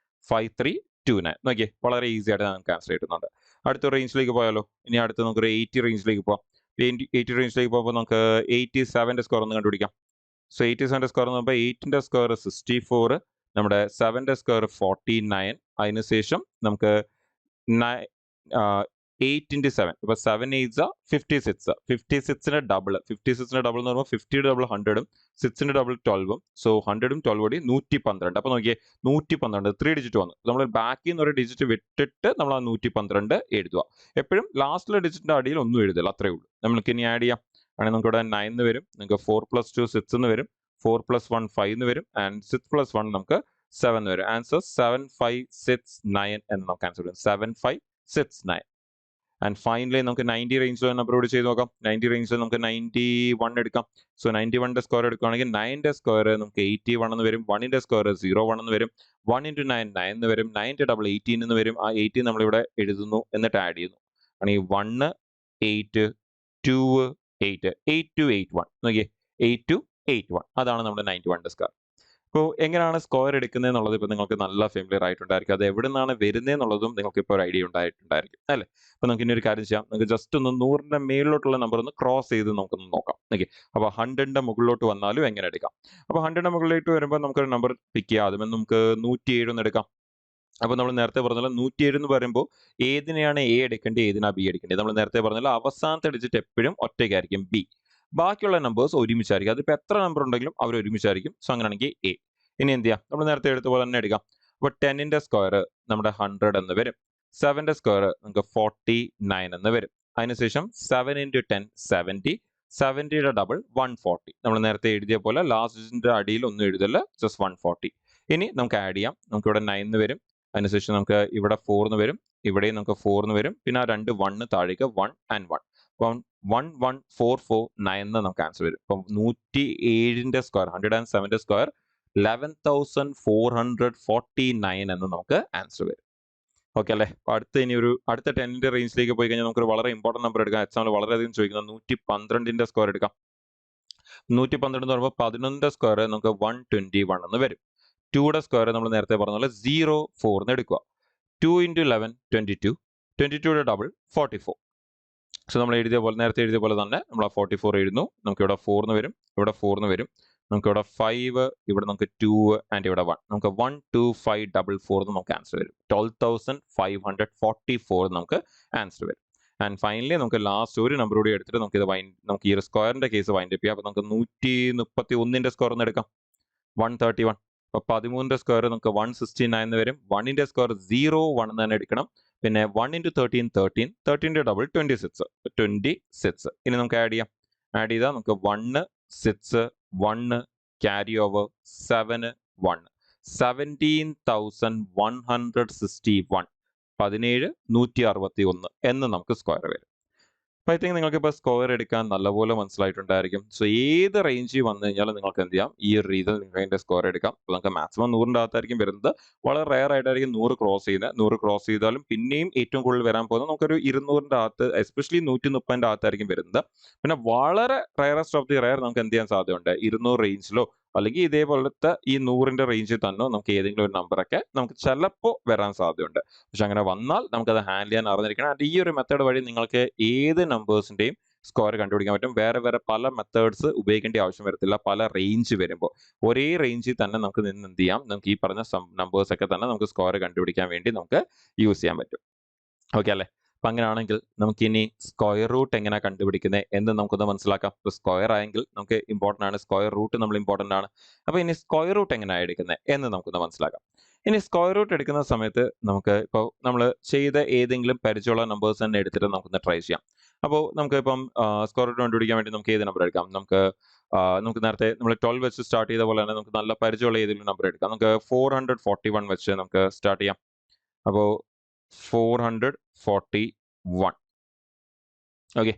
5329. നോക്കിയേ, വളരെ ഈസി ആയിട്ട് നമുക്ക് ആൻസർ കിട്ടുന്നുണ്ട്. അടുത്ത റേഞ്ചിലേക്ക് പോയാലോ? ഇനി അടുത്ത് നമുക്കൊരു 80 റേഞ്ചിലേക്ക് പോകാം. 80 റേഞ്ചിലേക്ക് പോകുമ്പോൾ നമുക്ക് 87ന്റെ സ്കോർ ഒന്ന് കണ്ടുപിടിക്കാം. സോ 87ന്റെ സ്കോർ എന്ന് പറയുമ്പോൾ 8ന്റെ സ്കോർ 64, നമ്മുടെ 7ന്റെ സ്കോർ 49. അതിനുശേഷം നമുക്ക് 8 × 7. ഇപ്പോൾ 7 8s 56. 56ന്റെ ഡബിൾ എന്ന് പറയുമ്പോൾ 50യുടെ ഡബിൾ 100ഉം 6ന്റെ ഡബിൾ 12ഉം. സോ 100ഉം 12ഉം കൂടി 112. അപ്പോൾ നോക്കിയേ, 112 3 ഡിജിറ്റ് വന്നു. നമ്മൾ ബാക്കിൽ നിന്ന് ഒരു ഡിജിറ്റ് വിട്ടിട്ട് നമ്മൾ ആ 112 എഴുതുക. എപ്പോഴും ലാസ്റ്റിലെ ഡിജിറ്റിന്റെ അടിയിൽ ഒന്നും എഴുതില്ല, അത്രേ ഉള്ളൂ. നമ്മൾക്ക് ഇനി ആഡ് ചെയ്യാം. ആണെങ്കിൽ നമുക്ക് ഇവിടെ 9 എന്ന് വരും, നിങ്ങൾക്ക് 4 + 2 6 എന്ന് വരും, 4 + 1 5 എന്ന് വരും, ആൻഡ് 6 + 1 നമുക്ക് 7 എന്ന് വരും. ആൻസർ 7569 എന്ന് നമുക്ക് ആൻസർ വരും. 7569. ആൻഡ് ഫൈനലി നമുക്ക് 90 റേഞ്ചിൽ നമ്പർ കൂടി ചെയ്ത് നോക്കാം. 90 റേഞ്ചിൽ നമുക്ക് 91 എടുക്കാം. സോ 91ന്റെ സ്ക്വയർ എടുക്കുകയാണെങ്കിൽ 9ന്റെ സ്ക്വയർ നമുക്ക് 81 എന്ന് വരും. 1ന്റെ സ്ക്വയർ 01 എന്ന് വരും. 1 × 9 9 എന്ന് വരും. 9ന്റെ ഡബിൾ 18 എന്ന് വരും. ആ 18 നമ്മളിവിടെ എഴുതുന്നു, എന്നിട്ട് ആഡ് ചെയ്യുന്നു. ആണെങ്കിൽ 1 8 2 8 8281. നോക്കിയേ, 8281. അതാണ് നമ്മുടെ 91ന്റെ സ്ക്വയർ. അപ്പോൾ എങ്ങനെയാണ് സ്ക്വയർ എടുക്കുന്നത് എന്നുള്ളത് ഇപ്പോൾ നിങ്ങൾക്ക് നല്ല ഫെമിലിയർ ആയിട്ടുണ്ടായിരിക്കും. അത് എവിടെ നിന്നാണ് വരുന്നത് എന്നുള്ളതും നിങ്ങൾക്ക് ഇപ്പോൾ ഒരു ഐഡിയ ഉണ്ടായിട്ടുണ്ടായിരിക്കും അല്ലേ? അപ്പോൾ നമുക്ക് ഇനി ഒരു കാര്യം ചെയ്യാം. നമുക്ക് ജസ്റ്റ് ഒന്ന് 100ന്റെ മേളിലോട്ടുള്ള നമ്പർ ഒന്ന് ക്രോസ് ചെയ്ത് നമുക്കൊന്ന് നോക്കാം. ഓക്കെ, അപ്പോൾ 100ന്റെ മുകളിലോട്ട് വന്നാലും എങ്ങനെ എടുക്കാം? അപ്പോൾ 100ന്റെ മുകളിലേക്ക് വരുമ്പോൾ നമുക്കൊരു നമ്പർ പിക്ക് ചെയ്യാം. ആദ്യമേ നമുക്ക് 107 എന്ന് എടുക്കാം. അപ്പോൾ നമ്മൾ നേരത്തെ പറഞ്ഞല്ലോ, 107 എന്ന് പറയുമ്പോൾ ഏതിനെയാണ് എ എടുക്കേണ്ടത്, ഏതിനാണ് ബി എടുക്കേണ്ടത്? നമ്മൾ നേരത്തെ പറഞ്ഞല്ലോ, അവസാനത്തെ ഡിജിറ്റ് എപ്പോഴും ഒറ്റയ്ക്കായിരിക്കും, ബി. ബാക്കിയുള്ള നമ്പേഴ്സ് ഒരുമിച്ചായിരിക്കും. അതിപ്പോൾ എത്ര നമ്പർ ഉണ്ടെങ്കിലും അവർ ഒരുമിച്ചായിരിക്കും. സോ അങ്ങനെയാണെങ്കിൽ എ. ഇനി എന്ത് ചെയ്യാം? നമ്മൾ നേരത്തെ എടുത്ത പോലെ തന്നെ എടുക്കാം. അപ്പോൾ 10ന്റെ സ്ക്വയർ നമ്മുടെ 100 എന്ന് വരും. 7ന്റെ സ്ക്വയർ നമുക്ക് 49 എന്ന് വരും. അതിനുശേഷം 7 × 10 70. 70യുടെ ഡബിൾ 140. നമ്മൾ നേരത്തെ എഴുതിയ പോലെ ലാസ്റ്റിന്റെ അടിയിൽ ഒന്നും എഴുതല്ല, ജസ്റ്റ് 140. ഇനി നമുക്ക് ആഡ് ചെയ്യാം. നമുക്ക് ഇവിടെ 9 എന്ന് വരും. അതിനുശേഷം നമുക്ക് ഇവിടെ 4 എന്ന് വരും. ഇവിടെയും നമുക്ക് 4 എന്ന് വരും. പിന്നെ ആ 2 1 താഴേക്ക് 1 and 1. അപ്പം 11449 എന്ന് നമുക്ക് ആൻസർ വരും. അപ്പം 107ന്റെ സ്ക്വയർ 107ന്റെ സ്ക്വയർ 11449 എന്ന് നമുക്ക് ആൻസർ വരും. ഓക്കെ അല്ലേ? അപ്പോൾ അടുത്ത 10ന്റെ റേഞ്ചിലേക്ക് പോയി കഴിഞ്ഞാൽ നമുക്കൊരു വളരെ ഇമ്പോർട്ടന്റ് നമ്പർ എടുക്കാം. എക്സാമിൽ വളരെയധികം ചോദിക്കുന്നത് 112ന്റെ സ്ക്വയർ എടുക്കാം. 112 എന്ന് പറയുമ്പോൾ 11ന്റെ സ്ക്വയർ നമുക്ക് 121 എന്ന് വരും. 2യുടെ സ്ക്വയർ നമ്മൾ നേരത്തെ പറഞ്ഞ പോലെ 04 എന്ന് എടുക്കുക. 2 × 11 22. 22യുടെ ഡബിൾ 44. സോ നമ്മൾ നേരത്തെ എഴുതിയ പോലെ തന്നെ നമ്മൾ ആ 44 എഴുതുന്നു. നമുക്ക് ഇവിടെ 4 എന്ന് വരും, ഇവിടെ 4 എന്ന് വരും. നമുക്ക് ഇവിടെ 5, ഇവിടെ നമുക്ക് 2 ആൻഡ് ഇവിടെ 1. നമുക്ക് 12544 എന്ന് നമുക്ക് ആൻസർ വരും. 12,544 നമുക്ക് ആൻസർ വരും. ആൻഡ് ഫൈനലി നമുക്ക് ലാസ്റ്റ് ഒരു നമ്പർ കൂടി എടുത്തിട്ട് നമുക്ക് ഈ ഒരു സ്ക്വയറിന്റെ കേസ് വൈൻഡ് അപ്പ് ചെയ്യാം. അപ്പോൾ നമുക്ക് 131ന്റെ സ്ക്വയർ ഒന്ന് എടുക്കാം. 131. അപ്പോൾ 13ന്റെ സ്ക്വയർ നമുക്ക് 169 എന്ന് വരും. 1ന്റെ സ്ക്വയർ 01 എന്ന് തന്നെ എടുക്കണം. പിന്നെ 1 × 13 13. 13ന്റെ ഡബിൾ 26. ഇനി നമുക്ക് ആഡ് ചെയ്യാം. ആഡ് ചെയ്താൽ നമുക്ക് 1 6 1 ക്യാരി ഓവർ 7 1. 17,161. 17,161 എന്ന് നമുക്ക് സ്ക്വയർ വരും. അപ്പോൾ ഐ തിങ്ക് നിങ്ങൾക്ക് ഇപ്പോൾ സ്ക്വയർ എടുക്കാൻ നല്ലപോലെ മനസ്സിലായിട്ടുണ്ടായിരിക്കും. സോ ഏത് റേഞ്ചിൽ വന്നു കഴിഞ്ഞാലും നിങ്ങൾക്ക് എന്ത് ചെയ്യാം, ഈ ഒരു രീതിയിൽ നിങ്ങൾക്ക് അതിൻ്റെ സ്ക്വയർ എടുക്കാം. അപ്പോൾ നമുക്ക് മാക്സിമം 100ന്റെ അകത്തായിരിക്കും വരുന്നത്. വളരെ റെയർ ആയിട്ടായിരിക്കും 100 ക്രോസ് ചെയ്യുന്നത്. 100 ക്രോസ് ചെയ്താലും പിന്നെയും ഏറ്റവും കൂടുതൽ വരാൻ പോകുന്നത് നമുക്കൊരു 200ന്റെ അകത്ത്, എസ്പെഷ്യലി 130ന്റെ അകത്തായിരിക്കും വരുന്നത്. പിന്നെ വളരെ റയറസ്റ്റ് ഓഫ് ദി റയർ നമുക്ക് എന്ത് ചെയ്യാൻ സാധ്യതയുണ്ട്, 200 റേഞ്ചിലോ അല്ലെങ്കിൽ ഇതേപോലത്തെ ഈ 100ന്റെ റേഞ്ചിൽ തന്നെ നമുക്ക് ഏതെങ്കിലും ഒരു നമ്പറൊക്കെ നമുക്ക് ചിലപ്പോൾ വരാൻ സാധ്യതയുണ്ട്. പക്ഷെ അങ്ങനെ വന്നാൽ നമുക്കത് ഹാൻഡിൽ ചെയ്യാൻ അറിഞ്ഞിരിക്കണം. ആൻഡ് ഈ ഒരു മെത്തേഡ് വഴി നിങ്ങൾക്ക് ഏത് നമ്പേഴ്സിന്റെയും സ്കോർ കണ്ടുപിടിക്കാൻ പറ്റും. വേറെ പല മെത്തേഡ്സ് ഉപയോഗിക്കേണ്ട ആവശ്യം വരത്തില്ല. പല റേഞ്ച് വരുമ്പോൾ ഒരേ റേഞ്ചിൽ തന്നെ നമുക്ക് നിന്ന് എന്ത് ചെയ്യാം, നമുക്ക് ഈ പറഞ്ഞ നമ്പേഴ്സ് ഒക്കെ തന്നെ നമുക്ക് സ്കോർ കണ്ടുപിടിക്കാൻ വേണ്ടി നമുക്ക് യൂസ് ചെയ്യാൻ പറ്റും. ഓക്കെ അല്ലേ? അപ്പം അങ്ങനെയാണെങ്കിൽ നമുക്കിനി സ്ക്വയർ റൂട്ട് എങ്ങനെ കണ്ടുപിടിക്കുന്നത് എന്ന് നമുക്കൊന്ന് മനസ്സിലാക്കാം. ഇപ്പോൾ സ്ക്വയർ ആയെങ്കിൽ നമുക്ക് ഇമ്പോർട്ടൻ്റ് ആണ്, സ്ക്വയർ റൂട്ട് നമ്മൾ ഇമ്പോർട്ടൻ്റ് ആണ്. അപ്പോൾ ഇനി സ്ക്വയർ റൂട്ട് എങ്ങനെയാണ് എടുക്കുന്നത് എന്ന് നമുക്കൊന്ന് മനസ്സിലാക്കാം. ഇനി സ്ക്വയർ റൂട്ട് എടുക്കുന്ന സമയത്ത് നമുക്ക് ഇപ്പോൾ നമ്മൾ ചെയ്ത ഏതെങ്കിലും പരിചയമുള്ള നമ്പേഴ്സ് തന്നെ എടുത്തിട്ട് നമുക്കൊന്ന് ട്രൈ ചെയ്യാം. അപ്പോൾ നമുക്ക് ഇപ്പം സ്ക്വയർ റൂട്ട് കണ്ടുപിടിക്കാൻ വേണ്ടി നമുക്ക് ഏത് നമ്പർ എടുക്കാം? നമുക്ക് നേരത്തെ നമ്മൾ 12 വെച്ച് സ്റ്റാർട്ട് ചെയ്ത പോലെ തന്നെ നമുക്ക് നല്ല പരിചയമുള്ള ഏതെങ്കിലും നമ്പർ എടുക്കാം. നമുക്ക് 441 വെച്ച് നമുക്ക് സ്റ്റാർട്ട് ചെയ്യാം. അപ്പോൾ 441. ഓക്കെ,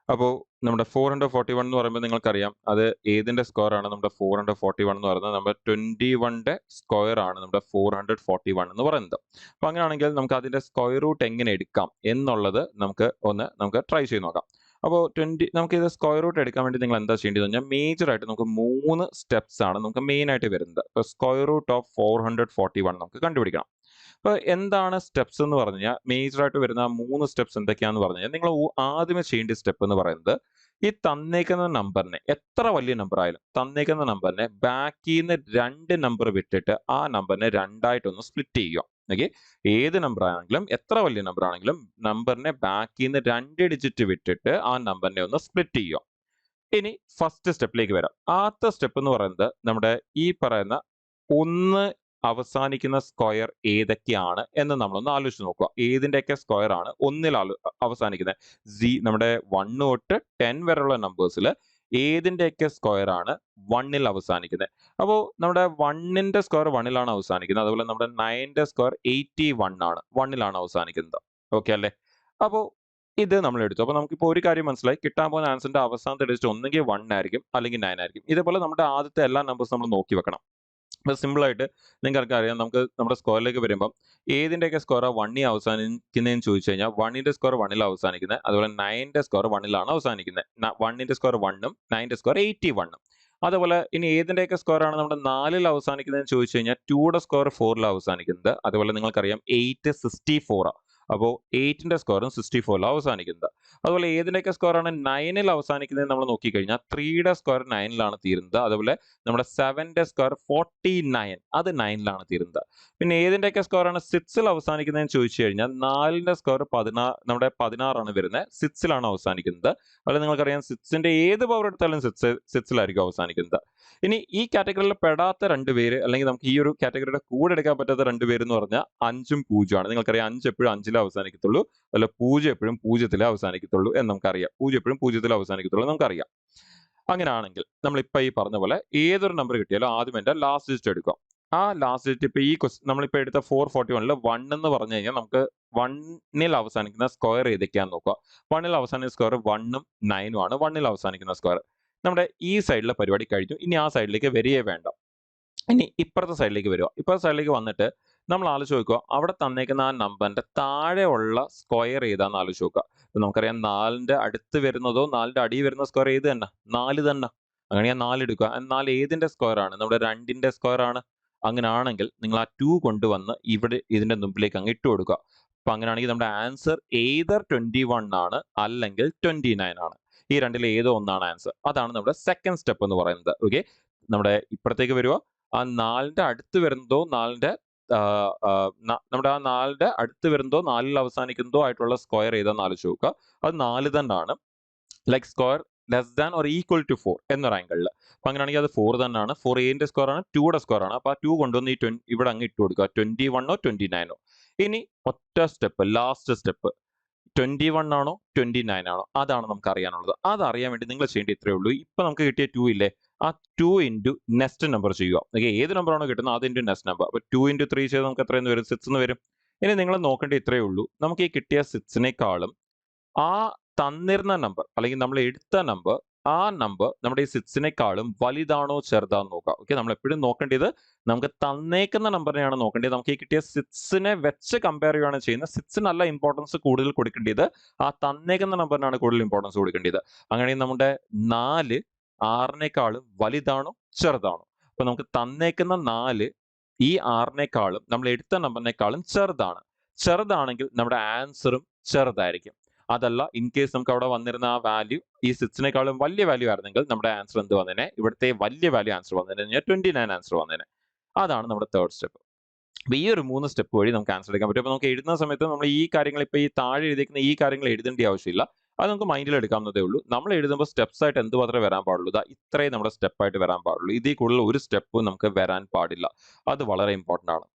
അപ്പോൾ നമ്മുടെ 441 എന്ന് പറയുമ്പോൾ നിങ്ങൾക്കറിയാം അത് ഏതിന്റെ സ്ക്വയർ ആണ്? നമ്മുടെ 441 എന്ന് പറയുന്നത് നമ്മുടെ 21ന്റെ സ്ക്വയർ ആണ് നമ്മുടെ 441 എന്ന് പറയുന്നത്. അപ്പൊ അങ്ങനെയാണെങ്കിൽ നമുക്ക് അതിന്റെ സ്ക്വയർ റൂട്ട് എങ്ങനെ എടുക്കാം എന്നുള്ളത് നമുക്ക് ട്രൈ ചെയ്ത് നോക്കാം. അപ്പോൾ നമുക്ക് ഇത് സ്ക്വയർ റൂട്ട് എടുക്കാൻ വേണ്ടി നിങ്ങൾ എന്താ ചെയ്യേണ്ടത് പറഞ്ഞാൽ മേജർ ആയിട്ട് നമുക്ക് 3 സ്റ്റെപ്സ് ആണ് നമുക്ക് മെയിൻ ആയിട്ട് വരുന്നത്. ഇപ്പോൾ സ്ക്വയർ റൂട്ട് ഓഫ് 441 നമുക്ക് കണ്ടുപിടിക്കണം. അപ്പൊ എന്താണ് സ്റ്റെപ്സ് എന്ന് പറഞ്ഞു കഴിഞ്ഞാൽ മേജർ ആയിട്ട് വരുന്ന 3 സ്റ്റെപ്സ് എന്തൊക്കെയാന്ന് പറഞ്ഞു കഴിഞ്ഞാൽ നിങ്ങൾ ആദ്യമേ ചെയ്യേണ്ട സ്റ്റെപ്പ് എന്ന് പറയുന്നത് ഈ തന്നേക്കുന്ന നമ്പറിനെ, എത്ര വലിയ നമ്പർ ആയാലും തന്നേക്കുന്ന നമ്പറിനെ ബാക്കിൽ നിന്ന് 2 നമ്പർ വിട്ടിട്ട് ആ നമ്പറിനെ രണ്ടായിട്ടൊന്ന് സ്പ്ലിറ്റ് ചെയ്യുക. ഓക്കെ, ഏത് നമ്പർ ആണെങ്കിലും എത്ര വലിയ നമ്പർ ആണെങ്കിലും നമ്പറിനെ ബാക്കിൽ നിന്ന് 2 ഡിജിറ്റ് വിട്ടിട്ട് ആ നമ്പറിനെ ഒന്ന് സ്പ്ലിറ്റ് ചെയ്യുക. ഇനി ഫസ്റ്റ് സ്റ്റെപ്പിലേക്ക് വരാം. ആദ്യത്തെ സ്റ്റെപ്പ് എന്ന് പറയുന്നത് നമ്മുടെ ഈ പറയുന്ന 1 അവസാനിക്കുന്ന സ്ക്വയർ ഏതൊക്കെയാണ് എന്ന് നമ്മളൊന്ന് ആലോചിച്ച് നോക്കുക. ഏതിന്റെയൊക്കെ സ്ക്വയർ ആണ് 1-ൽ അവസാനിക്കുന്നത്? നമ്മുടെ 1 തൊട്ട് 10 വരെയുള്ള നമ്പേഴ്സിൽ ഏതിന്റെയൊക്കെ സ്ക്വയർ ആണ് 1-ൽ അവസാനിക്കുന്നത്? അപ്പോൾ നമ്മുടെ 1ന്റെ സ്ക്വയർ 1-ലാണ് അവസാനിക്കുന്നത്. അതുപോലെ നമ്മുടെ 9ന്റെ സ്ക്വയർ 81 ആണ്, 1-ലാണ് അവസാനിക്കുന്നത്. ഓക്കെ അല്ലേ? അപ്പോൾ ഇത് നമ്മൾ എടുത്തു. അപ്പോൾ നമുക്കിപ്പോൾ ഒരു കാര്യം മനസ്സിലായി, കിട്ടാൻ പോകുന്ന ആൻസറിന്റെ അവസാനത്തെ ഡിജിറ്റ് ഒന്നുകിൽ 1 ആയിരിക്കും അല്ലെങ്കിൽ 9 ആയിരിക്കും. ഇതേപോലെ നമ്മുടെ ആദ്യത്തെ എല്ലാ നമ്പേഴ്സ് നമ്മൾ നോക്കി വെക്കണം. അപ്പോൾ സിമ്പിൾ ആയിട്ട് നിങ്ങൾക്ക് അറിയാം, നമുക്ക് നമ്മുടെ സ്ക്വയറിലേക്ക് വരുമ്പോൾ ഏതിന്റെയൊക്കെ സ്ക്വയർ 1-ൽ അവസാനിക്കുന്നതെന്ന് ചോദിച്ചു കഴിഞ്ഞാൽ 1ന്റെ സ്ക്വയർ 1-ൽ അവസാനിക്കുന്നത്. അതുപോലെ 9ന്റെ സ്ക്വയർ 1-ലാണ് അവസാനിക്കുന്നത്. 1ന്റെ സ്ക്വയർ 1-ഉം 9ന്റെ സ്ക്വയർ 81-ഉം. അതുപോലെ ഇനി ഏതിന്റെയൊക്കെ സ്ക്വയർ ആണ് നമ്മുടെ 4-ൽ അവസാനിക്കുന്നതെന്ന് ചോദിച്ചു കഴിഞ്ഞാൽ 2യുടെ സ്ക്വയർ 4-ൽ അവസാനിക്കുന്നത്. അതുപോലെ നിങ്ങൾക്കറിയാം 8 64. അപ്പോൾ 8ന്റെ സ്ക്വയറും 64-ൽ അവസാനിക്കുന്നത്. അതുപോലെ ഏതിന്റെയൊക്കെ സ്ക്വയർ ആണ് 9-ൽ അവസാനിക്കുന്നത് നമ്മൾ നോക്കിക്കഴിഞ്ഞാൽ 3യുടെ സ്ക്വയർ 9-ലാണ് തീരുന്നത്. അതുപോലെ നമ്മുടെ 7ന്റെ സ്ക്വയർ 49, അത് 9-ലാണ് തീരുന്നത്. പിന്നെ ഏതിന്റെയൊക്കെ സ്ക്വയർ ആണ് 6-ൽ അവസാനിക്കുന്നതെന്ന് ചോദിച്ചു കഴിഞ്ഞാൽ 4ന്റെ സ്ക്വയർ 16, 16 വരുന്നത്, 6-ലാണ് അവസാനിക്കുന്നത്. അതുപോലെ നിങ്ങൾക്കറിയാം 6ന്റെ ഏത് പവർ എടുത്താലും 6-ലായിരിക്കും അവസാനിക്കുന്നത്. ഇനി ഈ കാറ്റഗറിയിൽ പെടാത്ത 2 പേര്, അല്ലെങ്കിൽ നമുക്ക് ഈ ഒരു കാറ്റഗറിയുടെ കൂടെ എടുക്കാൻ പറ്റാത്ത 2 പേര് എന്ന് പറഞ്ഞാൽ 5-ഉം 0-ആണ്. നിങ്ങൾക്കറിയാം 5 എപ്പോഴും 5-ലേ അവസാനിക്കത്തുള്ളൂ, അല്ല 0 എപ്പോഴും 0-ലേ അവസാനിക്കത്തുള്ളൂ എന്ന് നമുക്കറിയാം. 0 എപ്പോഴും 0-ലേ അവസാനിക്കത്തുള്ളൂ എന്ന് നമുക്കറിയാം. അങ്ങനെയാണെങ്കിൽ നമ്മളിപ്പോൾ ഈ പറഞ്ഞ പോലെ ഏതൊരു നമ്പർ കിട്ടിയാലും ആദ്യം എൻ്റെ ലാസ്റ്റ് ഡിജിറ്റ് എടുക്കുക. ആ ലാസ്റ്റ് ഡിജിറ്റ് ഇപ്പോൾ ഈ നമ്മളിപ്പോൾ എടുത്ത 441-ൽ 1 എന്ന് പറഞ്ഞു കഴിഞ്ഞാൽ നമുക്ക് 1-ൽ അവസാനിക്കുന്ന സ്ക്വയർ ഏതൊക്കെയാണെന്ന് നോക്കുക. 1-ൽ അവസാനിക്കുന്ന സ്ക്വയർ 1-ഉം 9-ഉം ആണ് 1-ൽ അവസാനിക്കുന്ന സ്ക്വയർ. നമ്മുടെ ഈ സൈഡിലെ പരിപാടി കഴിഞ്ഞു. ഇനി ആ സൈഡിലേക്ക് വരികയേ വേണ്ട. ഇനി ഇപ്പുറത്തെ സൈഡിലേക്ക് വരിക. ഇപ്പുറത്തെ സൈഡിലേക്ക് വന്നിട്ട് നമ്മൾ ആലോചിച്ച് നോക്കുക, അവിടെ തന്നേക്കുന്ന ആ നമ്പറിന്റെ താഴെയുള്ള സ്ക്വയർ ഏതാന്ന് ആലോചിച്ച് നോക്കുക. ഇപ്പൊ നമുക്കറിയാം 4ന്റെ അടുത്ത് വരുന്നതോ 4ന്റെ അടിയിൽ വരുന്ന സ്ക്വയർ ഏത് തന്നെ? 4 തന്നെ. അങ്ങനെയാ 4 എടുക്കുക. എന്നാൽ ഏതിന്റെ സ്ക്വയർ ആണ്? നമ്മുടെ 2ന്റെ സ്ക്വയർ ആണ്. അങ്ങനെയാണെങ്കിൽ നിങ്ങൾ ആ 2 കൊണ്ടുവന്ന് ഇവിടെ ഇതിന്റെ മുമ്പിലേക്ക് അങ്ങ് ഇട്ട് കൊടുക്കുക. അപ്പൊ അങ്ങനെയാണെങ്കിൽ നമ്മുടെ ആൻസർ എയ്തർ 21 ആണ് അല്ലെങ്കിൽ 29 ആണ്. ഈ രണ്ടിൽ ഏതോ ഒന്നാണ് ആൻസർ. അതാണ് നമ്മുടെ സെക്കൻഡ് സ്റ്റെപ്പ് എന്ന് പറയുന്നത്. ഓക്കെ, നമ്മുടെ ഇപ്പുറത്തേക്ക് വരിക. ആ 4ന്റെ അടുത്ത് വരുന്നതോ 4ന്റെ നമ്മുടെ ആ 4ന്റെ അടുത്ത് വരുന്നതോ 4-ൽ അവസാനിക്കുന്നതോ ആയിട്ടുള്ള സ്ക്വയർ ഏതാന്ന് ആലോചിച്ച് നോക്കുക. അത് 4 തന്നെയാണ്. Like square less than or equal to 4 എന്നൊരു ആംഗിളിൽ. അപ്പൊ അങ്ങനെയാണെങ്കിൽ അത് 4 തന്നെയാണ്. 4 എന്റെ സ്ക്വയർ ആണ്, 2യുടെ സ്ക്വയർ ആണ്. അപ്പൊ ആ 2 കൊണ്ടുവന്ന് ഈ ഇവിടെ അങ്ങ് ഇട്ട് കൊടുക്കുക. 21-ഓ 29-ഓ. ഇനി ഒറ്റ സ്റ്റെപ്പ്, ലാസ്റ്റ് സ്റ്റെപ്പ് 21 ആണോ 29 ആണോ, അതാണ് നമുക്ക് അറിയാനുള്ളത്. അത് അറിയാൻ വേണ്ടി നിങ്ങൾ ചെയ്യേണ്ട ഇത്രയേ ഉള്ളൂ. ഇപ്പൊ നമുക്ക് കിട്ടിയ 2 ഇല്ലേ, ആ 2 ഇൻറ്റു നെക്സ്റ്റ് നമ്പർ ചെയ്യുക. ഓക്കെ, ഏത് നമ്പർ ആണോ കിട്ടുന്നത് അത് ഇൻറ്റു നെക്സ്റ്റ് നമ്പർ. അപ്പൊ 2 ഇൻറ്റു 3 ചെയ്ത് നമുക്ക് എത്രയെന്ന് വരും? 6 എന്ന് വരും. ഇനി നിങ്ങൾ നോക്കേണ്ട ഇത്രയേ ഉള്ളൂ, നമുക്ക് ഈ കിട്ടിയ 6-നേക്കാളും ആ തന്നിരുന്ന നമ്പർ അല്ലെങ്കിൽ നമ്മൾ എടുത്ത നമ്പർ, ആ നമ്പർ നമ്മുടെ ഈ 6-നേക്കാളും വലുതാണോ ചെറുതാണോ നോക്കുക. ഓക്കെ, നമ്മൾ എപ്പോഴും നോക്കേണ്ടത് നമുക്ക് തന്നേക്കുന്ന നമ്പറിനെയാണ് നോക്കേണ്ടത്. നമുക്ക് ഈ കിട്ടിയ 6-നെ വെച്ച് കമ്പയർ ചെയ്യുകയാണ് ചെയ്യുന്നത്. 6-നല്ല ഇമ്പോർട്ടൻസ് കൂടുതൽ കൊടുക്കേണ്ടത്, ആ തന്നേക്കുന്ന നമ്പറിനാണ് കൂടുതൽ ഇമ്പോർട്ടൻസ് കൊടുക്കേണ്ടത്. അങ്ങനെയാണെങ്കിൽ നമ്മുടെ 4 6-നേക്കാളും വലുതാണോ ചെറുതാണോ? അപ്പൊ നമുക്ക് തന്നേക്കുന്ന 4 ഈ 6-നേക്കാളും നമ്മൾ എടുത്ത നമ്പറിനേക്കാളും ചെറുതാണ്. ചെറുതാണെങ്കിൽ നമ്മുടെ ആൻസറും ചെറുതായിരിക്കും. അതല്ല, ഇൻ കേസ് നമുക്ക് അവിടെ വന്നിരുന്ന ആ വാല്യൂ ഈ 6-നേക്കാളും വലിയ വാല്യൂ ആയിരുന്നെങ്കിൽ നമ്മുടെ ആൻസർ എന്ത് വന്നേനെ? ഇവിടുത്തെ വലിയ വാല്യൂ ആൻസർ വന്നേനെ, 29 ആൻസർ വന്നേനെ. അതാണ് നമ്മുടെ തേർഡ് സ്റ്റെപ്പ്. അപ്പൊ ഈ ഒരു 3 സ്റ്റെപ്പ് വഴി നമുക്ക് ആൻസർ എടുക്കാൻ പറ്റും. അപ്പൊ നമുക്ക് എഴുതുന്ന സമയത്ത് നമ്മൾ ഈ കാര്യങ്ങൾ, ഇപ്പൊ ഈ താഴെ എഴുതിയിരിക്കുന്ന ഈ കാര്യങ്ങൾ എഴുതേണ്ട ആവശ്യമില്ല. അത് നമുക്ക് മൈൻഡിൽ എടുക്കാവുന്നതേ ഉള്ളൂ. നമ്മൾ എഴുതുമ്പോൾ സ്റ്റെപ്സ് ആയിട്ട് എന്ത് മാത്രമേ വരാൻ പാടുള്ളൂ? ഇത്രയും നമ്മുടെ സ്റ്റെപ്പ് ആയിട്ട് വരാൻ പാടുള്ളൂ. ഇതിൽ കൂടുതൽ ഒരു സ്റ്റെപ്പും നമുക്ക് വരാൻ പാടില്ല. അത് വളരെ ഇമ്പോർട്ടന്റ് ആണ്.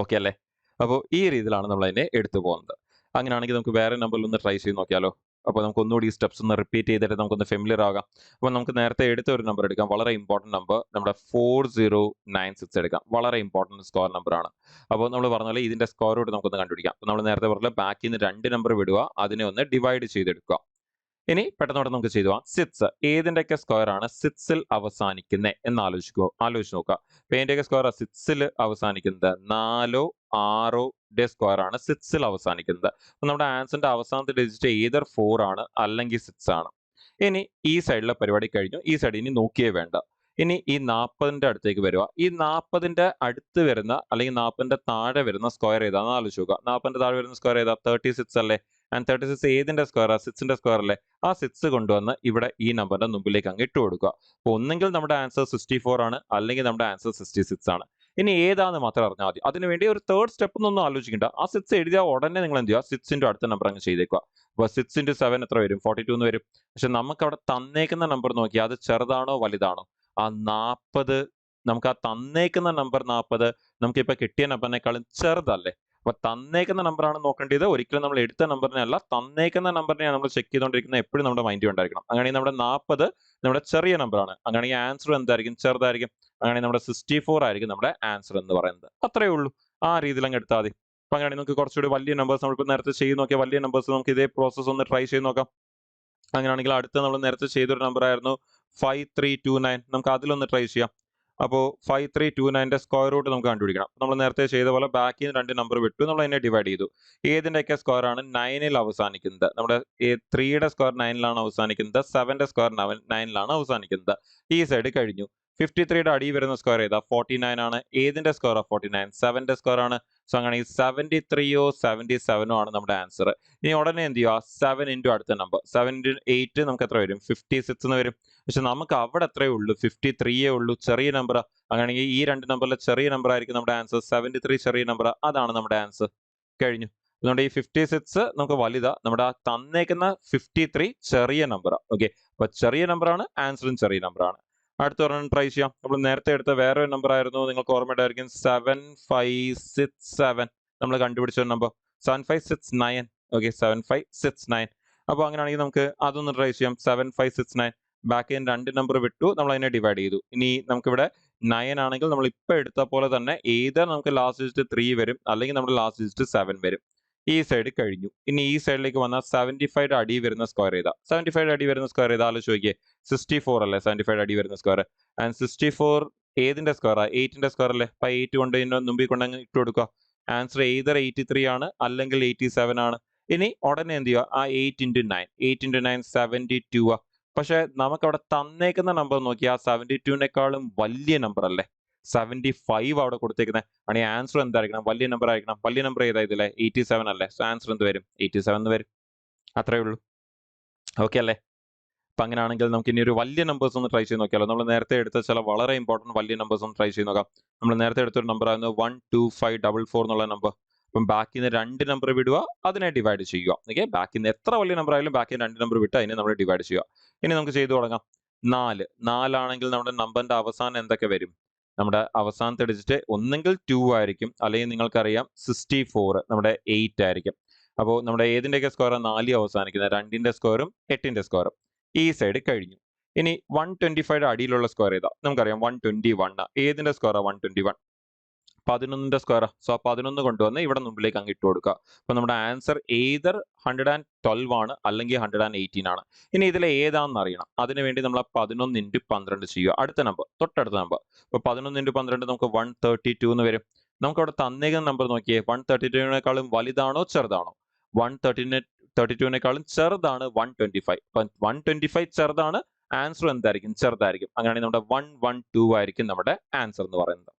ഓക്കെ അല്ലേ? അപ്പോൾ ഈ രീതിയിലാണ് നമ്മൾ അതിനെ എടുത്തു പോകുന്നത്. അങ്ങനെയാണെങ്കിൽ നമുക്ക് വേറെ നമ്പറിൽ ഒന്ന് ട്രൈ ചെയ്ത് നോക്കിയാലോ? അപ്പോൾ നമുക്ക് ഒന്നുകൂടി ഈ സ്റ്റെപ്സ് ഒന്ന് റിപ്പീറ്റ് ചെയ്തിട്ട് നമുക്കൊന്ന് ഫെമിലിയർ ആകാം. അപ്പോൾ നമുക്ക് നേരത്തെ എടുത്ത ഒരു നമ്പർ എടുക്കാം, വളരെ ഇമ്പോർട്ടൻറ്റ് നമ്പർ, നമ്മുടെ 4096 എടുക്കാം. വളരെ ഇമ്പോർട്ടൻറ്റ് സ്ക്വയർ നമ്പറാണ്. അപ്പോൾ നമ്മൾ പറഞ്ഞ പോലെ ഇതിന്റെ സ്ക്വയർ റൂട്ട് നമുക്കൊന്ന് കണ്ടുപിടിക്കാം. അപ്പോൾ നമ്മൾ നേരത്തെ പറഞ്ഞ ബാക്കിൽ നിന്ന് 2 നമ്പർ വിടുക, അതിനെ ഒന്ന് ഡിവൈഡ് ചെയ്തെടുക്കുക. ഇനി പെട്ടെന്നോടെ നമുക്ക് ചെയ്തു പോവാം. 6 ഏതിന്റെയൊക്കെ സ്ക്വയർ ആണ് 6ൽ അവസാനിക്കുന്നത് എന്ന് ആലോചിച്ച് നോക്കുക. അപ്പൊ ഏതിന്റെയൊക്കെ സ്ക്വയർ 6ൽ അവസാനിക്കുന്നത് 4 6 സ്ക്വയർ ആണ് 6ൽ അവസാനിക്കുന്നത്. അപ്പൊ നമ്മുടെ ആൻസറിന്റെ അവസാനത്തെ ഡിജിറ്റ് either 4 ആണ് അല്ലെങ്കിൽ 6 ആണ്. ഇനി ഈ സൈഡിലെ പരിപാടി കഴിഞ്ഞു. ഈ സൈഡ് ഇനി നോക്കിയേ വേണ്ട. ഇനി ഈ 40ന്റെ അടുത്തേക്ക് വരിക. ഈ 40ന്റെ അടുത്ത് വരുന്ന അല്ലെങ്കിൽ 40ന്റെ താഴെ വരുന്ന സ്ക്വയർ ഏതാണെന്ന് ആലോചിച്ച് നോക്കുക. 40ന്റെ താഴെ വരുന്ന സ്ക്വയർ ഏതാ? 36 അല്ലേ? ആൻഡ് 36 ഏതിന്റെ സ്ക്വയറാ? 6ന്റെ സ്ക്വയർ അല്ലേ? ആ 6 കൊണ്ടുവന്ന് ഇവിടെ ഈ നമ്പറിന്റെ മുമ്പിലേക്ക് അങ്ങ് ഇട്ട് കൊടുക്കുക. അപ്പോൾ ഒന്നെങ്കിൽ നമ്മുടെ ആൻസർ 64 ആണ്, അല്ലെങ്കിൽ നമ്മുടെ ആൻസർ 66 ആണ്. ഇനി ഏതാന്ന് മാത്രം അറിഞ്ഞാൽ മതി. അതിനുവേണ്ടി ഒരു തേർഡ് സ്റ്റെപ്പ് ഒന്നും ആലോചിക്കേണ്ട. ആ 6 എഴുതിയാൽ ഉടനെ നിങ്ങൾ എന്ത് ചെയ്യുക? 6 അടുത്ത നമ്പർ അങ്ങ് ചെയ്തേക്കുക. അപ്പോൾ 6 × 7 എത്ര വരും? 42 എന്ന് വരും. പക്ഷെ നമുക്ക് അവിടെ തന്നേക്കുന്ന നമ്പർ നോക്കിയാൽ അത് ചെറുതാണോ വലുതാണോ? ആ 40 നമുക്ക് ആ തന്നേക്കുന്ന നമ്പർ 40 നമുക്കിപ്പോൾ കിട്ടിയ നമ്പറിനേക്കാളും ചെറുതല്ലേ? അപ്പൊ തന്നേക്കുന്ന നമ്പറാണ് നോക്കേണ്ടത്. ഒരിക്കലും നമ്മൾ എടുത്ത നമ്പറിനെ അല്ല, തന്നേക്കുന്ന നമ്പറിനെയാണ് നമ്മൾ ചെക്ക് ചെയ്തുകൊണ്ടിരിക്കുന്നത്. എപ്പോഴും നമ്മുടെ മൈൻഡിൽ ഉണ്ടായിരിക്കണം. അങ്ങനെയാണെങ്കിൽ നമ്മുടെ 40 നമ്മുടെ ചെറിയ നമ്പറാണ്. അങ്ങനെയാണെങ്കിൽ ആൻസർ എന്തായിരിക്കും? ചെറുതായിരിക്കും. അങ്ങനെയാണെങ്കിൽ നമ്മുടെ 64 ആയിരിക്കും നമ്മുടെ ആൻസർ എന്ന് പറയുന്നത്. അത്രയേ ഉള്ളൂ. ആ രീതിയിൽ അങ്ങ് എടുത്താൽ മതി. അപ്പൊ അങ്ങനെയാണെങ്കിൽ നമുക്ക് കുറച്ചുകൂടി വലിയ നമ്പേഴ്സ് നമ്മളിപ്പോൾ നേരത്തെ ചെയ്ത് നോക്കിയ വലിയ നമ്പേഴ്സ് നമുക്ക് ഇതേ പ്രോസസ്സ് ഒന്ന് ട്രൈ ചെയ്ത് നോക്കാം. അങ്ങനെയാണെങ്കിൽ അടുത്ത നമ്മൾ നേരത്തെ ചെയ്തൊരു നമ്പർ ആയിരുന്നു 5329. നമുക്ക് അതിലൊന്ന് ട്രൈ ചെയ്യാം. അപ്പോൾ 5329ന്റെ സ്ക്വയർ റൂട്ട് നമുക്ക് കണ്ടുപിടിക്കണം. നമ്മൾ നേരത്തെ ചെയ്ത പോലെ ബാക്കിൽ നിന്ന് 2 നമ്പർ വിട്ടു, നമ്മൾ അതിനെ ഡിവൈഡ് ചെയ്തു. ഏതിന്റെയൊക്കെ സ്ക്വയർ ആണ് 9ൽ അവസാനിക്കുന്നത്? നമ്മുടെ 3യുടെ സ്ക്വയർ 9ലാണ് അവസാനിക്കുന്നത്, 7ന്റെ സ്ക്വയർ 9ലാണ് അവസാനിക്കുന്നത്. ഈ സൈഡ് കഴിഞ്ഞു. 53യുടെ അടിയിൽ വരുന്ന സ്ക്വയർ ഏതാ? 49 ആണ്. ഏതിന്റെ സ്ക്വയർ 49? 7ന്റെ സ്ക്വയർ ആണ്. സോ അങ്ങനെ 73യോ 77ഓ ആണ് നമ്മുടെ ആൻസർ. ഇനി ഉടനെ എന്ത് ചെയ്യുക? 7 × അടുത്ത നമ്പർ 7 × 8 നമുക്ക് എത്ര വരും? 56 എന്ന് വരും. പക്ഷെ നമുക്ക് അവിടെ എത്രയേ ഉള്ളൂ? 53യേ ഉള്ളൂ. ചെറിയ നമ്പർ. അങ്ങനെയാണെങ്കിൽ ഈ 2 നമ്പറിലെ ചെറിയ നമ്പർ ആയിരിക്കും നമ്മുടെ ആൻസർ. 73 ചെറിയ നമ്പർ, അതാണ് നമ്മുടെ ആൻസർ. കഴിഞ്ഞു. അതുകൊണ്ട് ഈ 56 നമുക്ക് വലുതാ. നമ്മുടെ ആ തന്നേക്കുന്ന 53 ചെറിയ നമ്പറാണ്. ഓക്കെ, അപ്പൊ ചെറിയ നമ്പറാണ്, ആൻസറും ചെറിയ നമ്പറാണ്. അടുത്ത ഒരെണ്ണം ട്രൈ ചെയ്യാം. നമ്മൾ നേരത്തെ എടുത്ത വേറെ ഒരു നമ്പർ ആയിരുന്നു, നിങ്ങൾക്ക് ഓർമ്മയുണ്ടായിരിക്കും, 7567. നമ്മൾ കണ്ടുപിടിച്ച ഒരു നമ്പർ 7569. ഓക്കെ, 7569. അപ്പോൾ അങ്ങനെയാണെങ്കിൽ നമുക്ക് അതൊന്ന് ട്രൈ ചെയ്യാം. 7569 ബാക്കിൽ 2 നമ്പർ വിട്ടു, നമ്മൾ അതിനെ ഡിവൈഡ് ചെയ്തു. ഇനി നമുക്കിവിടെ 9 ആണെങ്കിൽ നമ്മൾ ഇപ്പോൾ എടുത്ത പോലെ തന്നെ either നമുക്ക് ലാസ്റ്റ് ഡിജിറ്റ് 3 വരും, അല്ലെങ്കിൽ നമ്മുടെ ലാസ്റ്റ് ഡിജിറ്റ് 7 വരും. ഈ സൈഡ് കഴിഞ്ഞു. ഇനി ഈ സൈഡിലേക്ക് വന്നാൽ 75യുടെ അടിയിൽ വരുന്ന സ്ക്വയർ ഏതാ? 75യുടെ അടിയിൽ വരുന്ന സ്ക്വയർ ഏതാ? ആലോചിച്ച് നോക്കിയേ. 64 അല്ലേ 75യുടെ അടിയിൽ വരുന്ന സ്ക്വയർ? ആൻഡ് 64 ഏതിന്റെ സ്ക്വയറാ? 8ന്റെ സ്ക്വയർ അല്ലേ? അപ്പൊ 8 കൊണ്ട് ഇതിന്റെ മുമ്പിൽ കൊണ്ട് അങ്ങ് ഇട്ട് കൊടുക്കുക. ആൻസർ either 83 ആണ്, അല്ലെങ്കിൽ 87 ആണ്. ഇനി ഉടനെ എന്ത് ചെയ്യുക? ആ 8 × 9 8 × 9 72 ആ. പക്ഷെ നമുക്ക് അവിടെ തന്നേക്കുന്ന നമ്പർ നോക്കിയാൽ ആ 72നേക്കാളും വലിയ നമ്പർ അല്ലേ? 75 അവിടെ കൊടുത്തേക്കുന്നത്. ആണെങ്കിൽ ആൻസർ എന്തായിരിക്കണം? വലിയ നമ്പർ ആയിരിക്കണം. വലിയ നമ്പർ ഏതാ ഇതിലെ? 87 അല്ലേ? സോ ആൻസർ എന്ത് വരും? 87 എന്ന് വരും. അത്രേ ഉള്ളൂ. ഓക്കെ അല്ലേ? അപ്പൊ അങ്ങനെയാണെങ്കിൽ നമുക്ക് ഇനി ഒരു വലിയ നമ്പേഴ്സ് ഒന്ന് ട്രൈ ചെയ്ത് നോക്കിയാലോ. നമ്മൾ നേരത്തെ എടുത്ത ചില വളരെ ഇമ്പോർട്ടൻറ്റ് വലിയ നമ്പേഴ്സ് ഒന്ന് ട്രൈ ചെയ്ത് നോക്കാം. നമ്മൾ നേരത്തെ എടുത്തൊരു നമ്പർ ആയിരുന്നു 12544 എന്നുള്ള നമ്പർ. അപ്പം ബാക്കിൽ നിന്ന് 2 നമ്പർ വിടുക, അതിനെ ഡിവൈഡ് ചെയ്യുക. ഓക്കെ, ബാക്കിൽ നിന്ന് എത്ര വലിയ നമ്പർ ആയാലും ബാക്കി 2 നമ്പർ വിട്ട് അതിനെ നമ്മൾ ഡിവൈഡ് ചെയ്യുക. ഇനി നമുക്ക് ചെയ്തു തുടങ്ങാം. 4 ആണെങ്കിൽ നമ്മുടെ നമ്പറിന്റെ അവസാനം എന്തൊക്കെ വരും? നമ്മുടെ അവസാനത്തെ ഡിജിറ്റ് ഒന്നെങ്കിൽ 2 ആയിരിക്കും, അല്ലെങ്കിൽ നിങ്ങൾക്കറിയാം 64 നമ്മുടെ 8 ആയിരിക്കും. അപ്പോൾ നമ്മുടെ ഏതിന്റെയൊക്കെ സ്ക്വയർ 4 അവസാനിക്കുന്നത്? 2ന്റെ സ്ക്വയറും 8ന്റെ സ്ക്വയറും. ഈ സൈഡ് കഴിഞ്ഞു. ഇനി 125യുടെ അടിയിലുള്ള സ്ക്വയർ ഏതാ? നമുക്കറിയാം 121. ഏതിന്റെ സ്ക്വയറാ 121? 11ന്റെ സ്ക്വയറാ. സോ 11 കൊണ്ടുവന്ന് ഇവിടെ മുമ്പിലേക്ക് അങ്ങ് ഇട്ട് കൊടുക്കുക. അപ്പൊ നമ്മുടെ ആൻസർ either 112 ആണ്, അല്ലെങ്കിൽ 118 ആണ്. ഇനി ഇതിലെ ഏതാണെന്ന് അറിയണം. അതിനുവേണ്ടി നമ്മൾ 11 × 12 ചെയ്യുക. അടുത്ത നമ്പർ, തൊട്ടടുത്ത നമ്പർ. അപ്പൊ 11 × 12 നമുക്ക് 132 എന്ന് വരും. നമുക്ക് അവിടെ തന്നേക്കുന്ന നമ്പർ നോക്കിയേ. 132നേക്കാളും വലുതാണോ ചെറുതാണോ? 132നേക്കാളും ചെറുതാണ് 125. 125 ചെറുതാണ്, ആൻസർ എന്തായിരിക്കും? ചെറുതായിരിക്കും. അങ്ങനെയാണെങ്കിൽ നമ്മുടെ 112 ആയിരിക്കും നമ്മുടെ ആൻസർ എന്ന് പറയുന്നത്.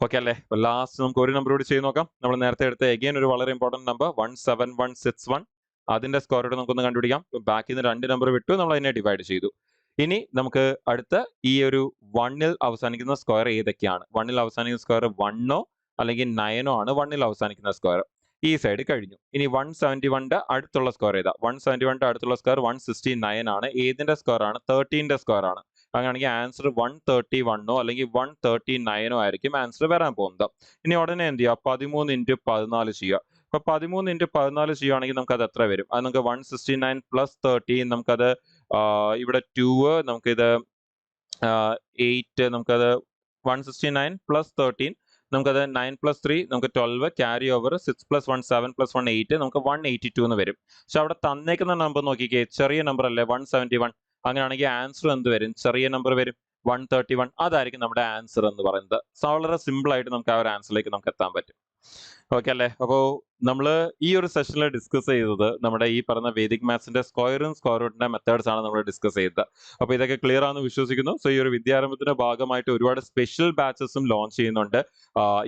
ഓക്കെ അല്ലേ? ലാസ്റ്റ് നമുക്ക് ഒരു നമ്പർ കൂടി ചെയ്ത് നോക്കാം. നമ്മൾ നേരത്തെ എടുത്ത എഗെയിൻ ഒരു വളരെ ഇമ്പോർട്ടൻറ്റ് നമ്പർ 17161. അതിന്റെ സ്ക്വയർ റൂട്ട് നമുക്കൊന്ന് കണ്ടുപിടിക്കാം. ബാക്കിൽ നിന്ന് 2 നമ്പർ വിട്ടു, നമ്മൾ അതിനെ ഡിവൈഡ് ചെയ്തു. ഇനി നമുക്ക് അടുത്ത ഈ ഒരു 1ൽ അവസാനിക്കുന്ന സ്ക്വയർ ഏതൊക്കെയാണ്? 1ൽ അവസാനിക്കുന്ന സ്ക്വയർ 1ഓ അല്ലെങ്കിൽ 9ഓ ആണ് 1ൽ അവസാനിക്കുന്ന സ്ക്വയർ. ഈ സൈഡ് കഴിഞ്ഞു. ഇനി 171ന്റെ അടുത്തുള്ള സ്ക്വയർ ഏതാ? 171ന്റെ അടുത്തുള്ള സ്ക്വയർ 169 ആണ്. ഏതിന്റെ സ്ക്വയർ ആണ്? 13ന്റെ സ്ക്വയർ ആണ്. അങ്ങനെയാണെങ്കിൽ ആൻസർ 131ഓ അല്ലെങ്കിൽ 139ഓ ആയിരിക്കും ആൻസർ വരാൻ പോകുന്നത്. ഇനി ഉടനെ എന്ത് ചെയ്യുക? 13 × 14 ചെയ്യുക. അപ്പോൾ 13 ഇൻറ്റു 14 ചെയ്യുവാണെങ്കിൽ നമുക്കത് എത്ര വരും? അത് നമുക്ക് 169 പ്ലസ് 13 നമുക്കത് ഇവിടെ 2 നമുക്കിത് 8 നമുക്കത് 169 പ്ലസ് 13 നമുക്കത് 9 പ്ലസ് 3 നമുക്ക് 12 ക്യാരി ഓവർ 6 പ്ലസ് 1 7 പ്ലസ് 1 8 നമുക്ക് 182 എന്ന് വരും. പക്ഷെ അവിടെ തന്നേക്കുന്ന നമ്പർ നോക്കിക്കേ, ചെറിയ നമ്പർ അല്ലേ 171. അങ്ങനെയാണെങ്കിൽ ആൻസർ എന്ത് വരും? ചെറിയ നമ്പർ വരും 131. അതായിരിക്കും നമ്മുടെ ആൻസർ എന്ന് പറയുന്നത്. സോ വളരെ സിമ്പിൾ ആയിട്ട് നമുക്ക് ആ ഒരു ആൻസറിലേക്ക് നമുക്ക് എത്താൻ പറ്റും. ഓക്കെ അല്ലേ? അപ്പോൾ നമ്മൾ ഈ ഒരു സെഷനിൽ ഡിസ്കസ് ചെയ്തത് നമ്മുടെ ഈ പറഞ്ഞ വേദിക് മാത്സിന്റെ സ്ക്വയറും സ്ക്വയർ റൂട്ടിന്റെ മെത്തേഡ്സ് ആണ് നമ്മൾ ഡിസ്കസ് ചെയ്തത്. അപ്പോൾ ഇതൊക്കെ ക്ലിയർ ആണെന്ന് വിശ്വസിക്കുന്നു. സോ ഈ ഒരു വിദ്യാരംഭത്തിന്റെ ഭാഗമായിട്ട് ഒരുപാട് സ്പെഷ്യൽ ബാച്ചസും ലോഞ്ച് ചെയ്യുന്നുണ്ട്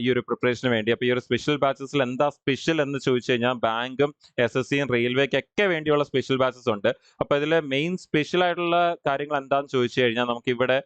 ഈ ഒരു പ്രിപ്പറേഷന് വേണ്ടി. അപ്പോൾ ഈ ഒരു സ്പെഷ്യൽ ബാച്ചസിൽ എന്താ സ്പെഷ്യൽ എന്ന് ചോദിച്ചു കഴിഞ്ഞാൽ ബാങ്കും SSCയും റെയിൽവേക്കൊക്കെ വേണ്ടിയുള്ള സ്പെഷ്യൽ ബാച്ചസ് ഉണ്ട്. അപ്പോൾ ഇതിൽ മെയിൻ സ്പെഷ്യൽ ആയിട്ടുള്ള കാര്യങ്ങൾ എന്താണെന്ന് ചോദിച്ചു കഴിഞ്ഞാൽ നമുക്ക് ഇവിടെ